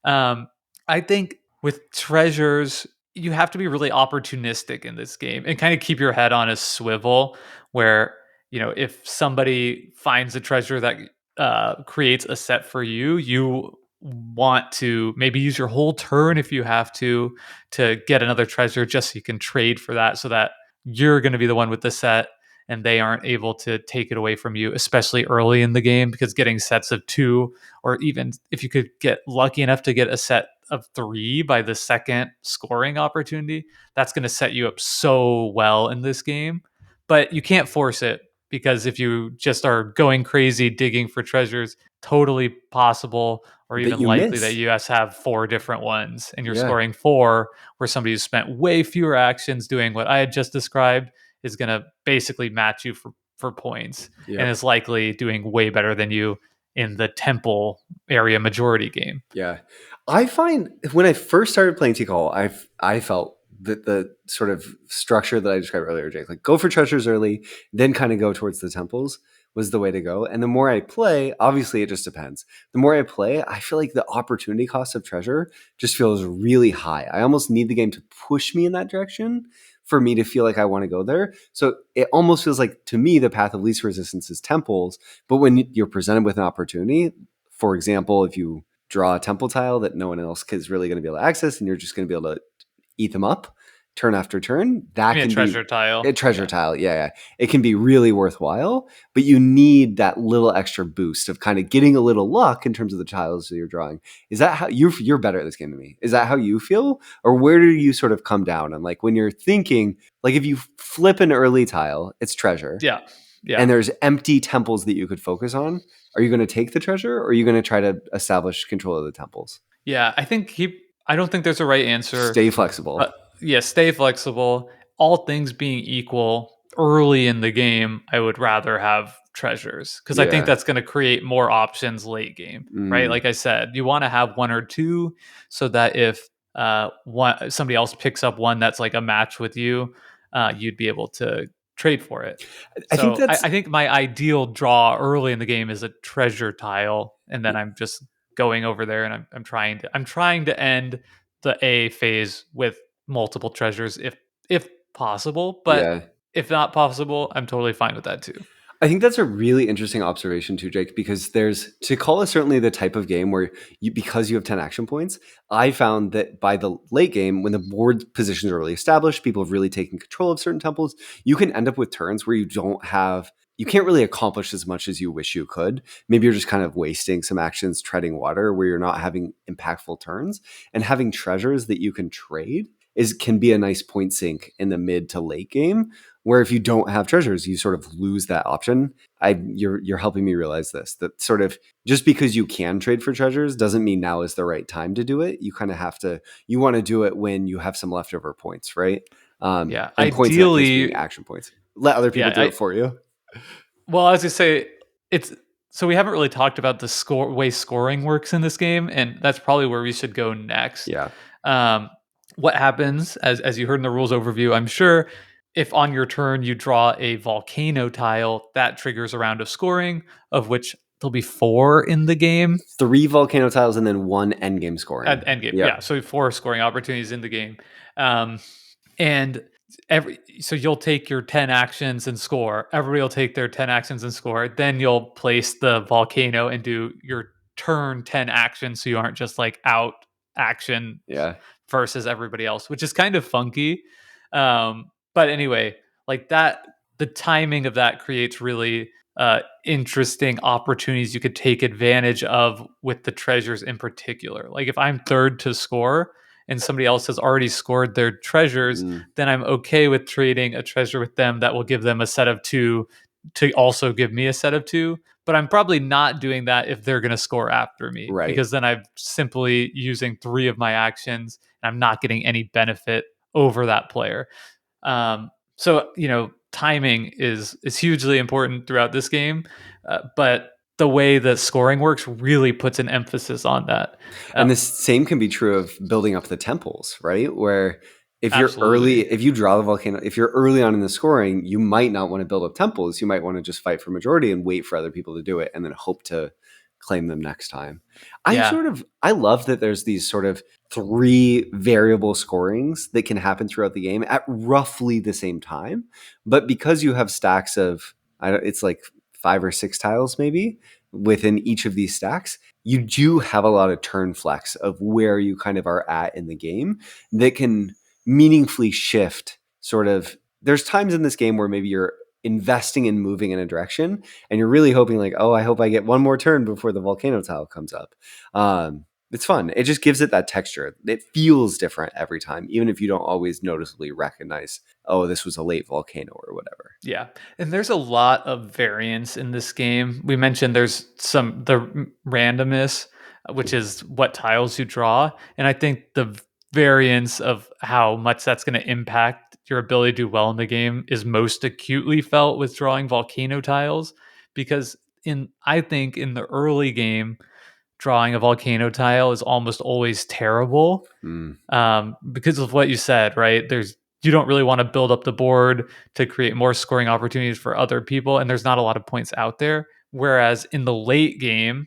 I think with treasures, you have to be really opportunistic in this game and kind of keep your head on a swivel where, if somebody finds a treasure that creates a set for you, you want to maybe use your whole turn if you have to get another treasure just so you can trade for that, so that you're going to be the one with the set and they aren't able to take it away from you, especially early in the game, because getting sets of 2, or even if you could get lucky enough to get a set of 3 by the second scoring opportunity, that's going to set you up so well in this game. But you can't force it, because if you just are going crazy digging for treasures, totally possible or That even you likely that miss. you just have 4 different ones and you're Yeah. scoring 4, where somebody who spent way fewer actions doing what I had just described is going to basically match you for points and Yep. is likely doing way better than you in the temple area majority game. Yeah. I find when I first started playing Tikal, I felt that the sort of structure that I described earlier, Jake, like go for treasures early, then kind of go towards the temples was the way to go. And the more I play, obviously it just depends. The more I play, I feel like the opportunity cost of treasure just feels really high. I almost need the game to push me in that direction for me to feel like I want to go there. So it almost feels like, to me, the path of least resistance is temples. But when you're presented with an opportunity, for example, if you draw a temple tile that no one else is really going to be able to access, and you're just going to be able to eat them up turn after turn, I that mean, a can be treasure tile. a treasure Yeah. tile. Yeah, yeah. It can be really worthwhile, but you need that little extra boost of kind of getting a little luck in terms of the tiles that you're drawing. Is that how you're better at this game than me? Is that how you feel? Or where do you sort of come down? And like when you're thinking, like if you flip an early tile, it's treasure Yeah. Yeah. and there's empty temples that you could focus on. Are you going to take the treasure or are you going to try to establish control of the temples? Yeah. I don't think there's a right answer. Stay flexible. Yeah, stay flexible. All things being equal, early in the game, I would rather have treasures, because I think Yeah. that's going to create more options late game, right? Mm, Like I said, you want to have 1 or 2 so that if somebody else picks up one that's like a match with you, you'd be able to trade for it. I think So that's I think my ideal draw early in the game is a treasure tile, and then I'm just going over there and I'm trying to end the A phase with multiple treasures if possible. But yeah. if not possible, I'm totally fine with that too. I think that's a really interesting observation too, Jake, because there's to call it certainly the type of game where you because you have 10 action points, I found that by the late game, when the board positions are really established, people have really taken control of certain temples, you can end up with turns where you can't really accomplish as much as you wish you could. Maybe you're just kind of wasting some actions treading water where you're not having impactful turns. And having treasures that you can trade can be a nice point sink in the mid to late game where if you don't have treasures, you sort of lose that option. You're helping me realize this, that sort of just because you can trade for treasures doesn't mean now is the right time to do it. You kind of have to, you want to do it when you have some leftover points, right? Yeah, And points in that case being ideally. action points. Let other people Yeah, do it for you. well, as I say, it's so we haven't really talked about the way scoring works in this game, and that's probably where we should go next. Yeah. Um, what happens, as you heard in the rules overview, I'm sure, if on your turn you draw a volcano tile, that triggers a round of scoring, of which there'll be 4 in the game. 3 volcano tiles and then 1 endgame scoring. End game, Yep. yeah. So 4 scoring opportunities in the game, and so you'll take your 10 actions and score. Everybody will take their 10 actions and score. Then you'll place the volcano and do your turn 10 actions, so you aren't just like out action Yeah. versus everybody else, which is kind of funky. But anyway, like that, the timing of that creates really interesting opportunities you could take advantage of with the treasures in particular. Like if I'm third to score and somebody else has already scored their treasures, Mm, then I'm okay with trading a treasure with them that will give them a set of 2 to also give me a set of 2. But I'm probably not doing that if they're going to score after me, right. because then I'm simply using 3 of my actions and I'm not getting any benefit over that player. So timing is hugely important throughout this game, but the way that scoring works really puts an emphasis on that. Uh, And the same can be true of building up the temples, right? Where Absolutely. if you draw the volcano, if you're early on in the scoring, you might not want to build up temples. You might want to just fight for majority and wait for other people to do it and then hope to claim them next time. Yeah. I love that there's these sort of 3 variable scorings that can happen throughout the game at roughly the same time. But because you have stacks of, it's like 5 or 6 tiles maybe within each of these stacks, you do have a lot of turn flex of where you kind of are at in the game that can meaningfully shift sort of. There's times in this game where maybe you're investing in moving in a direction and you're really hoping like, oh, I hope I get one more turn before the volcano tile comes up. It's fun. It just gives it that texture. It feels different every time, even if you don't always noticeably recognize, oh, this was a late volcano or whatever. Yeah. And there's a lot of variance in this game. We mentioned there's the randomness, which is what tiles you draw. And I think the variance of how much that's going to impact your ability to do well in the game is most acutely felt with drawing volcano tiles. Because I think in the early game, drawing a volcano tile is almost always terrible, Mm, because of what you said, right? You don't really want to build up the board to create more scoring opportunities for other people, and there's not a lot of points out there. Whereas in the late game,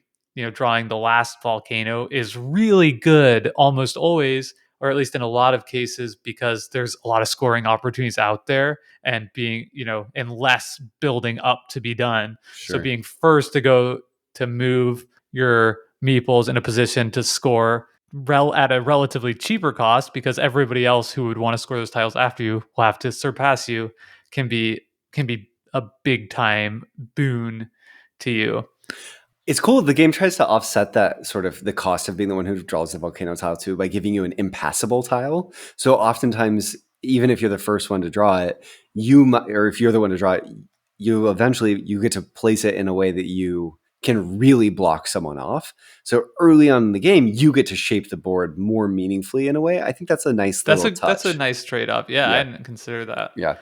drawing the last volcano is really good almost always, or at least in a lot of cases, because there's a lot of scoring opportunities out there and and less building up to be done. So sure. being first to go to move your meeples in a position to score at a relatively cheaper cost, because everybody else who would want to score those tiles after you will have to surpass you, can be a big time boon to you. It's cool. The game tries to offset that sort of the cost of being the one who draws the volcano tile too by giving you an impassable tile. So oftentimes, even if you're the first one to draw it, you might, or if you're the one to draw it, you get to place it in a way that you can really block someone off. So early on in the game, you get to shape the board more meaningfully in a way. I think that's a nice That's little a touch. nice trade off. Yeah, I Yeah. didn't consider that. Yeah.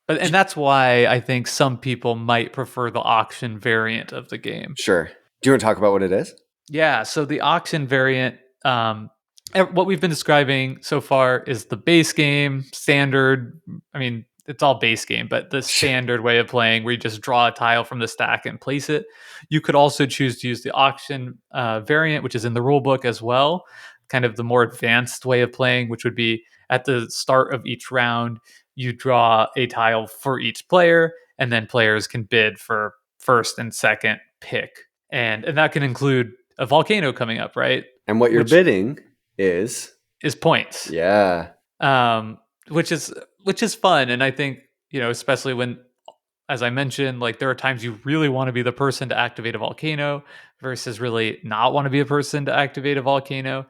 And that's why I think some people might prefer the auction variant of the game. Sure. Do you want to talk about what it is? Yeah, so the auction variant, what we've been describing so far is the base game, standard. I mean, it's all base game, but the standard way of playing where you just draw a tile from the stack and place it. You could also choose to use the auction variant, which is in the rule book as well, kind of the more advanced way of playing, which would be at the start of each round, you draw a tile for each player, and then players can bid for first and second pick. And that can include a volcano coming up, right? And what you're Which bidding is points. yeah. Um, which is fun, and I think especially when, as I mentioned, like there are times you really want to be the person to activate a volcano versus really not want to be a person to activate a volcano.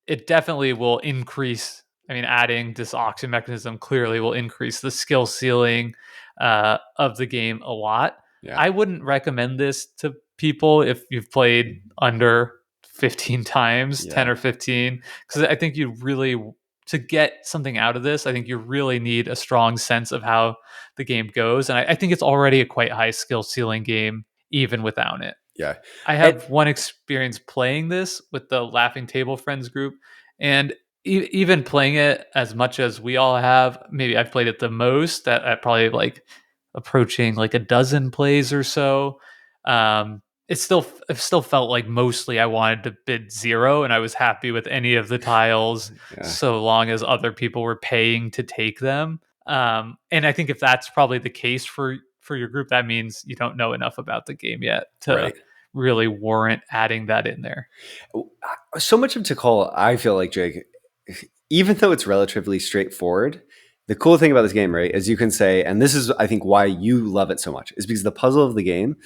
It definitely will increase. I mean, adding this auction mechanism clearly will increase the skill ceiling of the game a lot. Yeah. I wouldn't recommend this to people if you've played under 15 times, 10 Yeah. or 15, because I think you really, to get something out of this, I think you really need a strong sense of how the game goes. And I think it's already a quite high skill ceiling game, even without it. Yeah. I And have one experience playing this with the Laughing Table Friends group, and even playing it as much as we all have, maybe I've played it the most at probably like approaching like a dozen plays or so. It still felt like mostly I wanted to bid 0, and I was happy with any of the tiles Yeah. so long as other people were paying to take them. And I think if that's probably the case for your group, that means you don't know enough about the game yet to Right. really warrant adding that in there. So much of Tikal, I feel like, Jake, even though it's relatively straightforward, the cool thing about this game, right, is you can say, and this is, I think, why you love it so much, is because the puzzle of the game,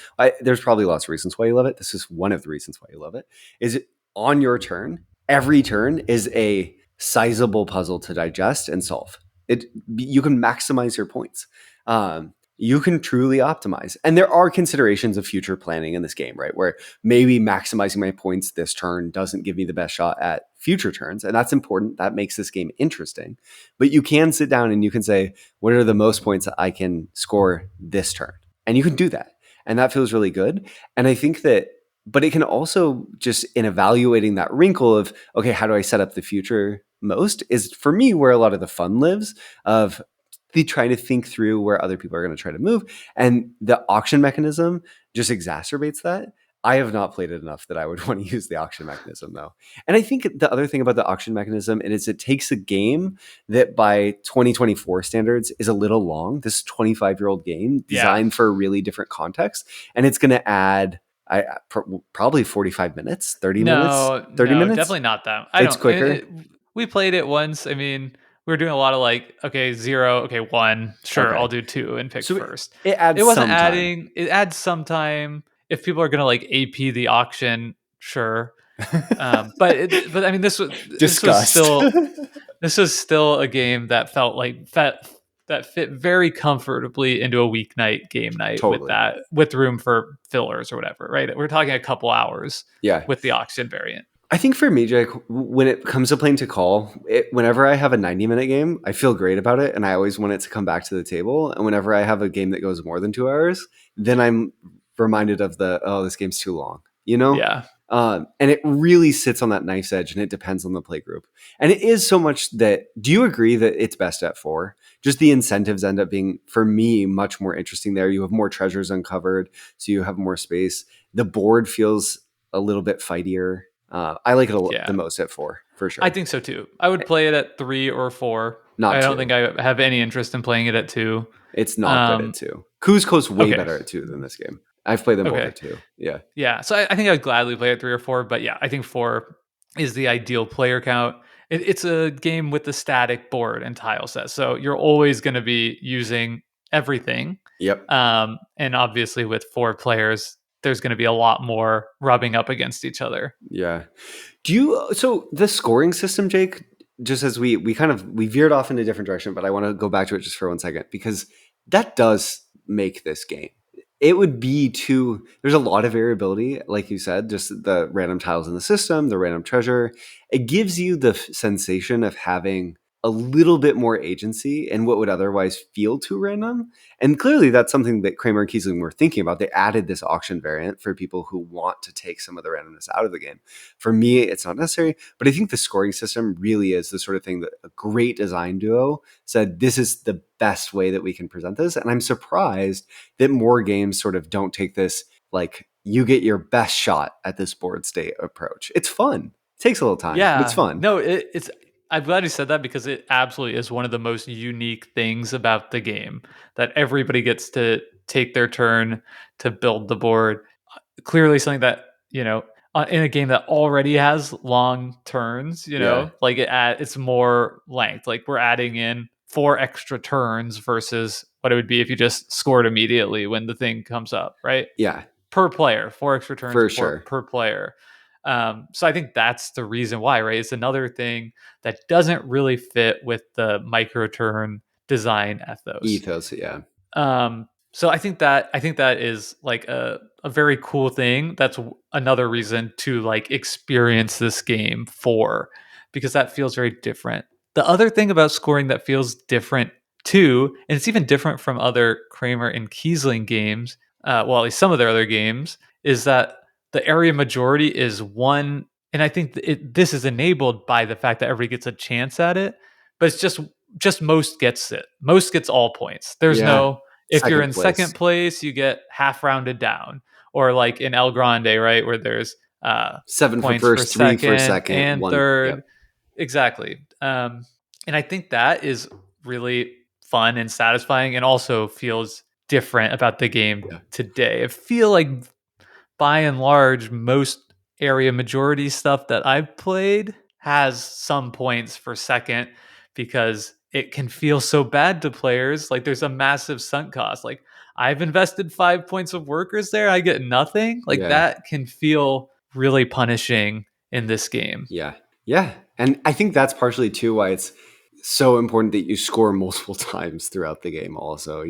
there's probably lots of reasons why you love it. This is one of the reasons why you love it, is on your turn, every turn is a sizable puzzle to digest and solve. You can maximize your points. You can truly optimize. And there are considerations of future planning in this game, right? Where maybe maximizing my points this turn doesn't give me the best shot at future turns. And that's important. That makes this game interesting. But you can sit down and you can say, what are the most points that I can score this turn? And you can do that. And that feels really good. And I think that, but it can also just in evaluating that wrinkle of, okay, how do I set up the future most is for me where a lot of the fun lives of trying to think through where other people are going to try to move. And the auction mechanism just exacerbates that. I have not played it enough that I would want to use the auction mechanism though. And I think the other thing about the auction mechanism is it takes a game that by 2024 standards is a little long. This 25-year-old game designed for a really different context. And it's going to add probably 45 minutes, 30 minutes, No, 30 no, minutes. definitely not that. It's quicker. We played it once. I mean, we were doing a lot of like, okay, 0, okay, 1, sure, Okay. I'll do 2 and pick So first. it adds It wasn't some time. adding. It adds some time. If people are gonna like AP the auction, sure. But I mean, Disgust. this was still a game that felt like that fit very comfortably into a weeknight game night Totally. with room for fillers or whatever, right? We're talking a couple hours Yeah. with the auction variant. I think for me, Jake, when it comes to playing Tikal, whenever I have a 90-minute game, I feel great about it. And I always want it to come back to the table. And whenever I have a game that goes more than 2 hours, then I'm reminded of this game's too long, you know? Yeah. And it really sits on that knife's edge and it depends on the play group. And it is so much that, do you agree that it's best at 4? Just the incentives end up being, for me, much more interesting there. You have more treasures uncovered, so you have more space. The board feels a little bit fightier. I like it the most at 4, for sure. I think so too. I would play it at 3 or 4. Not I don't 2. think I have any interest in playing it at 2. It's not good at 2. Cuzco's way better at 2 than this game. I've played them both at 2. Yeah. Yeah. So I think I would gladly play at 3 or 4. But yeah, I think 4 is the ideal player count. It's a game with a static board and tile set. So you're always going to be using everything. Yep. And obviously with 4 players, there's going to be a lot more rubbing up against each other. Yeah. So the scoring system, Jake, just as we veered off in a different direction, but I want to go back to it just for 1 second because that does make this game. It would be there's a lot of variability, like you said, just the random tiles in the system, the random treasure. It gives you the sensation of having a little bit more agency in what would otherwise feel too random. And clearly that's something that Kramer and Kiesling were thinking about. They added this auction variant for people who want to take some of the randomness out of the game. For me, it's not necessary, but I think the scoring system really is the sort of thing that a great design duo said, this is the best way that we can present this. And I'm surprised that more games sort of don't take this, like, you get your best shot at this board state approach. It's fun. It takes a little time, but it's fun. No, I'm glad you said that because it absolutely is one of the most unique things about the game that everybody gets to take their turn to build the board. Clearly something that, in a game that already has long turns, like it's more length. Like we're adding in 4 extra turns versus what it would be if you just scored immediately when the thing comes up, right? Yeah. Per player, 4 extra turns For sure. per player. So I think that's the reason why, right? It's another thing that doesn't really fit with the micro turn design ethos. Yeah. So I think that is like a very cool thing. That's another reason to like experience this game because that feels very different. The other thing about scoring that feels different too, and it's even different from other Kramer and Kiesling games, well, at least some of their other games, is that the area majority is 1, and I think this is enabled by the fact that everybody gets a chance at it, but it's just most gets it. Most gets all points. There's no, if you're in Second place. second place, you get half rounded down, or like in El Grande, right, where there's 7 for points for first, 3 for second second, and 1. Yep. third. Exactly. And I think that is really fun and satisfying and also feels different about the game Yeah. today. I feel like by and large, most area majority stuff that I've played has some points for second because it can feel so bad to players. Like there's a massive sunk cost. Like I've invested 5 points of workers there, I get nothing. Like Yeah. that can feel really punishing in this game. Yeah. Yeah. And I think that's partially too why it's so important that you score multiple times throughout the game also,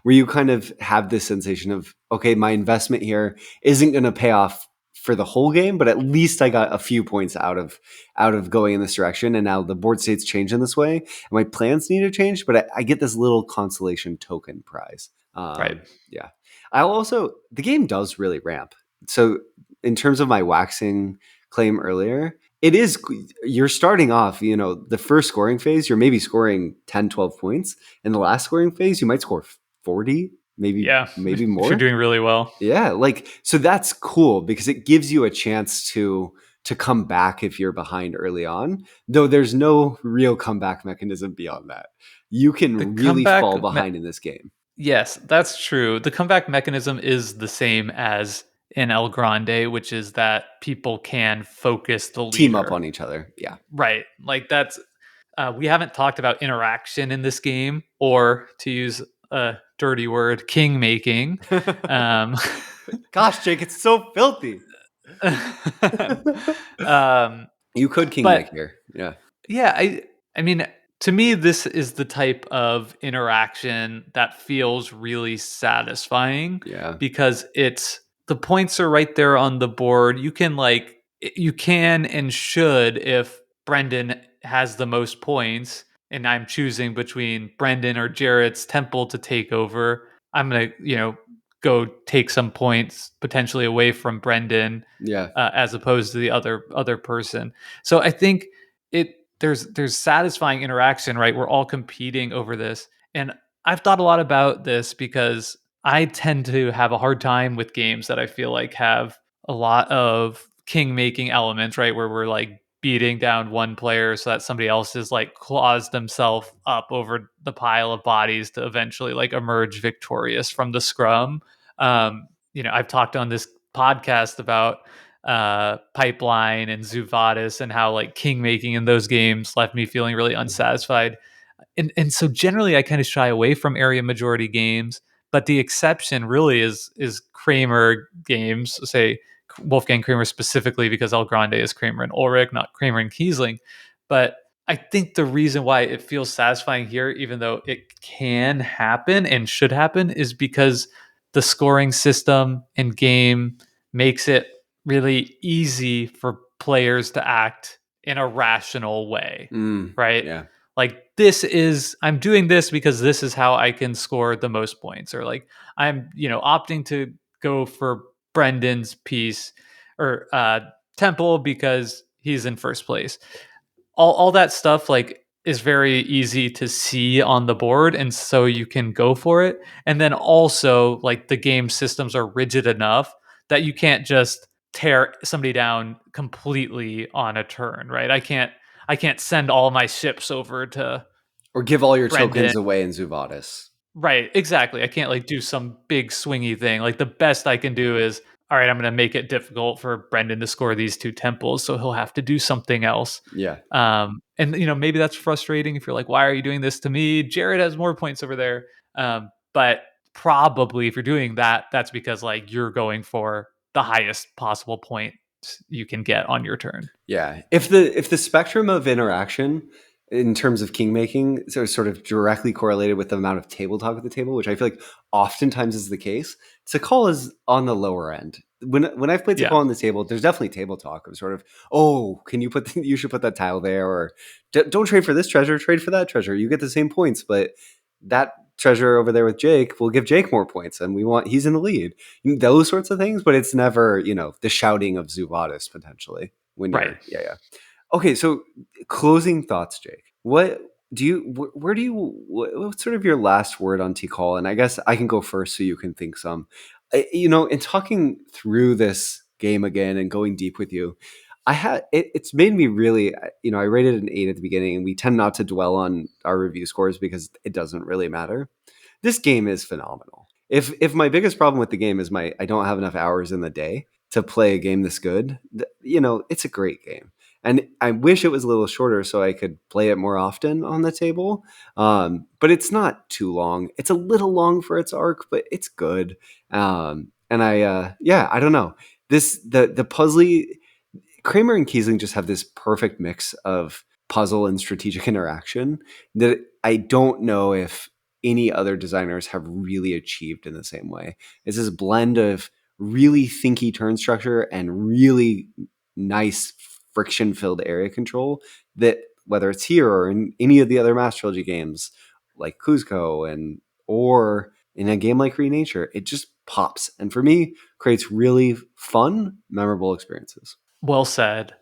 where you kind of have this sensation of, okay, my investment here isn't going to pay off for the whole game, but at least I got a few points out of going in this direction. And now the board state's change in this way and my plans need to change, but I get this little consolation token prize. Right. Yeah. The game does really ramp. So in terms of my waxing claim earlier, you're starting off, the first scoring phase, you're maybe scoring 10, 12 points. In the last scoring phase, you might score 40, maybe Yeah. If you're more. doing really well. Yeah. So that's cool because it gives you a chance to come back if you're behind early on, though there's no real comeback mechanism beyond that. You The can really comeback fall behind in this game. Yes, that's true. The comeback mechanism is the same as in El Grande, which is that people can focus the Team up leader. on each other. Yeah. Right. Like that's we haven't talked about interaction in this game, or to use a dirty word, king making. Um, Gosh, Jake, it's so filthy. um, You could king but make here. Yeah. yeah, I mean, to me, this is the type of interaction that feels really satisfying Yeah. because it's the points are right there on the board. You can and should, if Brendan has the most points and I'm choosing between Brendan or Jarrett's temple to take over, I'm gonna, go take some points potentially away from Brendan Yeah. as opposed to the other person. So I think there's satisfying interaction, right? We're all competing over this. And I've thought a lot about this because I tend to have a hard time with games that I feel like have a lot of king making elements, right? Where we're like beating down one player so that somebody else is like claws themselves up over the pile of bodies to eventually like emerge victorious from the scrum. I've talked on this podcast about Pipeline and Zuvadis and how like king making in those games left me feeling really unsatisfied. And so generally I kind of shy away from area majority games, but the exception really is Kramer games, say Wolfgang Kramer specifically because El Grande is Kramer and Ulrich, not Kramer and Kiesling. But I think the reason why it feels satisfying here, even though it can happen and should happen, is because the scoring system and game makes it really easy for players to act in a rational way, right? Yeah. Like I'm doing this because this is how I can score the most points, or like I'm, opting to go for Brendan's piece or Temple because he's in first place. All that stuff like is very easy to see on the board, and so you can go for it. And then also like the game systems are rigid enough that you can't just tear somebody down completely on a turn, right? I can't send all my ships over to Or give all your Brendan. tokens away in Zuvadis. Right, exactly. I can't like do some big swingy thing. Like the best I can do is, all right, I'm going to make it difficult for Brendan to score these two temples, so he'll have to do something else. Yeah. And maybe that's frustrating if you're like, why are you doing this to me? Jared has more points over there. But probably if you're doing that, that's because like you're going for the highest possible point you can get on your turn. Yeah. If the spectrum of interaction in terms of king making is sort of directly correlated with the amount of table talk at the table, which I feel like oftentimes is the case, Tikal is on the lower end. When I've played Yeah. Tikal on the table, there's definitely table talk of sort of, oh, can you you should put that tile there, or don't trade for this treasure, trade for that treasure. You get the same points, but that treasure over there with Jake will give Jake more points, and he's in the lead. Those sorts of things, but it's never the shouting of Zuvadis potentially when Right. yeah. Okay, so closing thoughts, Jake. What do you? What's sort of your last word on Tikal? And I guess I can go first, so you can think some. In talking through this game again and going deep with you, it's made me really, I rated an 8 at the beginning, and we tend not to dwell on our review scores because it doesn't really matter. This game is phenomenal. If my biggest problem with the game is I don't have enough hours in the day to play a game this good, it's a great game. And I wish it was a little shorter so I could play it more often on the table. But it's not too long. It's a little long for its arc, but it's good. And I don't know. The puzzly Kramer and Kiesling just have this perfect mix of puzzle and strategic interaction that I don't know if any other designers have really achieved in the same way. It's this blend of really thinky turn structure and really nice friction-filled area control that, whether it's here or in any of the other Master Trilogy games like Cuzco or in a game like Renature, it just pops. And for me, creates really fun, memorable experiences. Well said.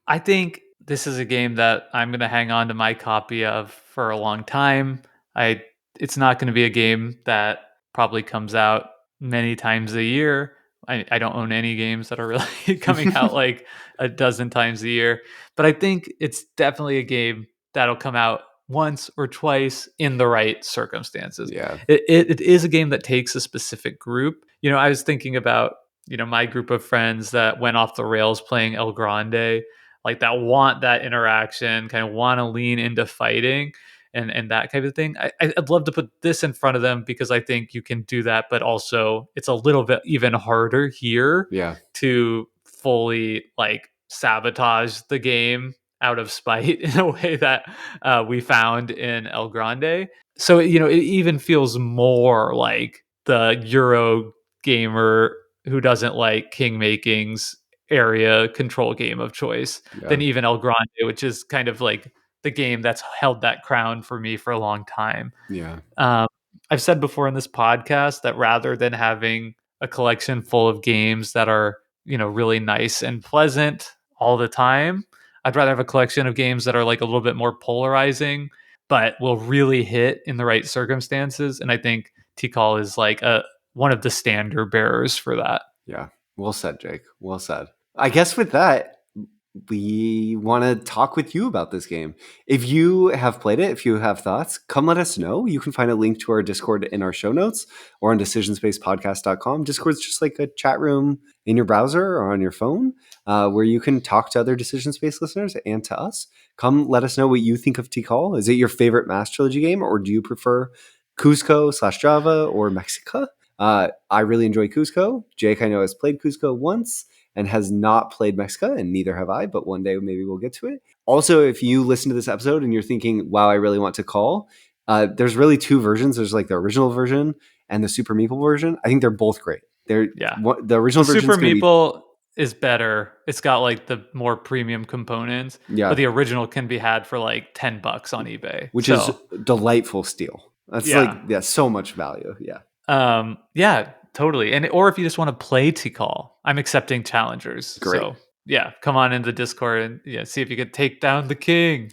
I think this is a game that I'm going to hang on to my copy of for a long time. It's not going to be a game that probably comes out many times a year. I don't own any games that are really coming out like a dozen times a year, but I think it's definitely a game that'll come out once or twice in the right circumstances. Yeah. It is a game that takes a specific group. I was thinking about, my group of friends that went off the rails playing El Grande, like that want that interaction, kind of want to lean into fighting and that kind of thing. I'd love to put this in front of them because I think you can do that, but also it's a little bit even harder here to fully like sabotage the game out of spite in a way that we found in El Grande. So, it even feels more like the Euro gamer who doesn't like king making's area control game of choice than even El Grande, which is kind of like the game that's held that crown for me for a long time. Yeah. I've said before in this podcast that rather than having a collection full of games that are, really nice and pleasant all the time, I'd rather have a collection of games that are like a little bit more polarizing, but will really hit in the right circumstances. And I think Tikal is like one of the standard bearers for that. Yeah. Well said, Jake. Well said. I guess with that, we want to talk with you about this game. If you have played it, if you have thoughts, come let us know. You can find a link to our Discord in our show notes or on decisionspacepodcast.com. Discord's just like a chat room in your browser or on your phone where you can talk to other Decision Space listeners and to us. Come let us know what you think of Tikal. Is it your favorite Master Trilogy game, or do you prefer Cuzco/Java or Mexica? I really enjoy Cuzco. Jake, I know, has played Cuzco once and has not played Mexica, and neither have I, but one day maybe we'll get to it. Also, if you listen to this episode and you're thinking, wow, I really want to call, there's really two versions. There's like the original version and the Super Meeple version. I think they're both great. The original version Super Meeple is better. It's got like the more premium components, but the original can be had for like $10 on eBay, which is delightful steal. That's so much value. Yeah, totally. Or if you just want to play Tikal, I'm accepting challengers. Great. So come on into Discord and see if you can take down the king.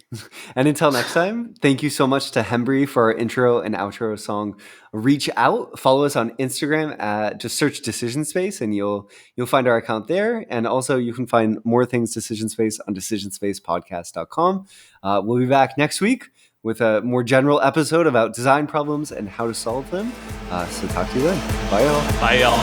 And until next time, thank you so much to Hembry for our intro and outro song. Reach out, follow us on Instagram just search Decision Space and you'll find our account there. And also you can find more things Decision Space on decisionspacepodcast.com. We'll be back next week with a more general episode about design problems and how to solve them. So talk to you then. Bye, y'all. Bye, y'all.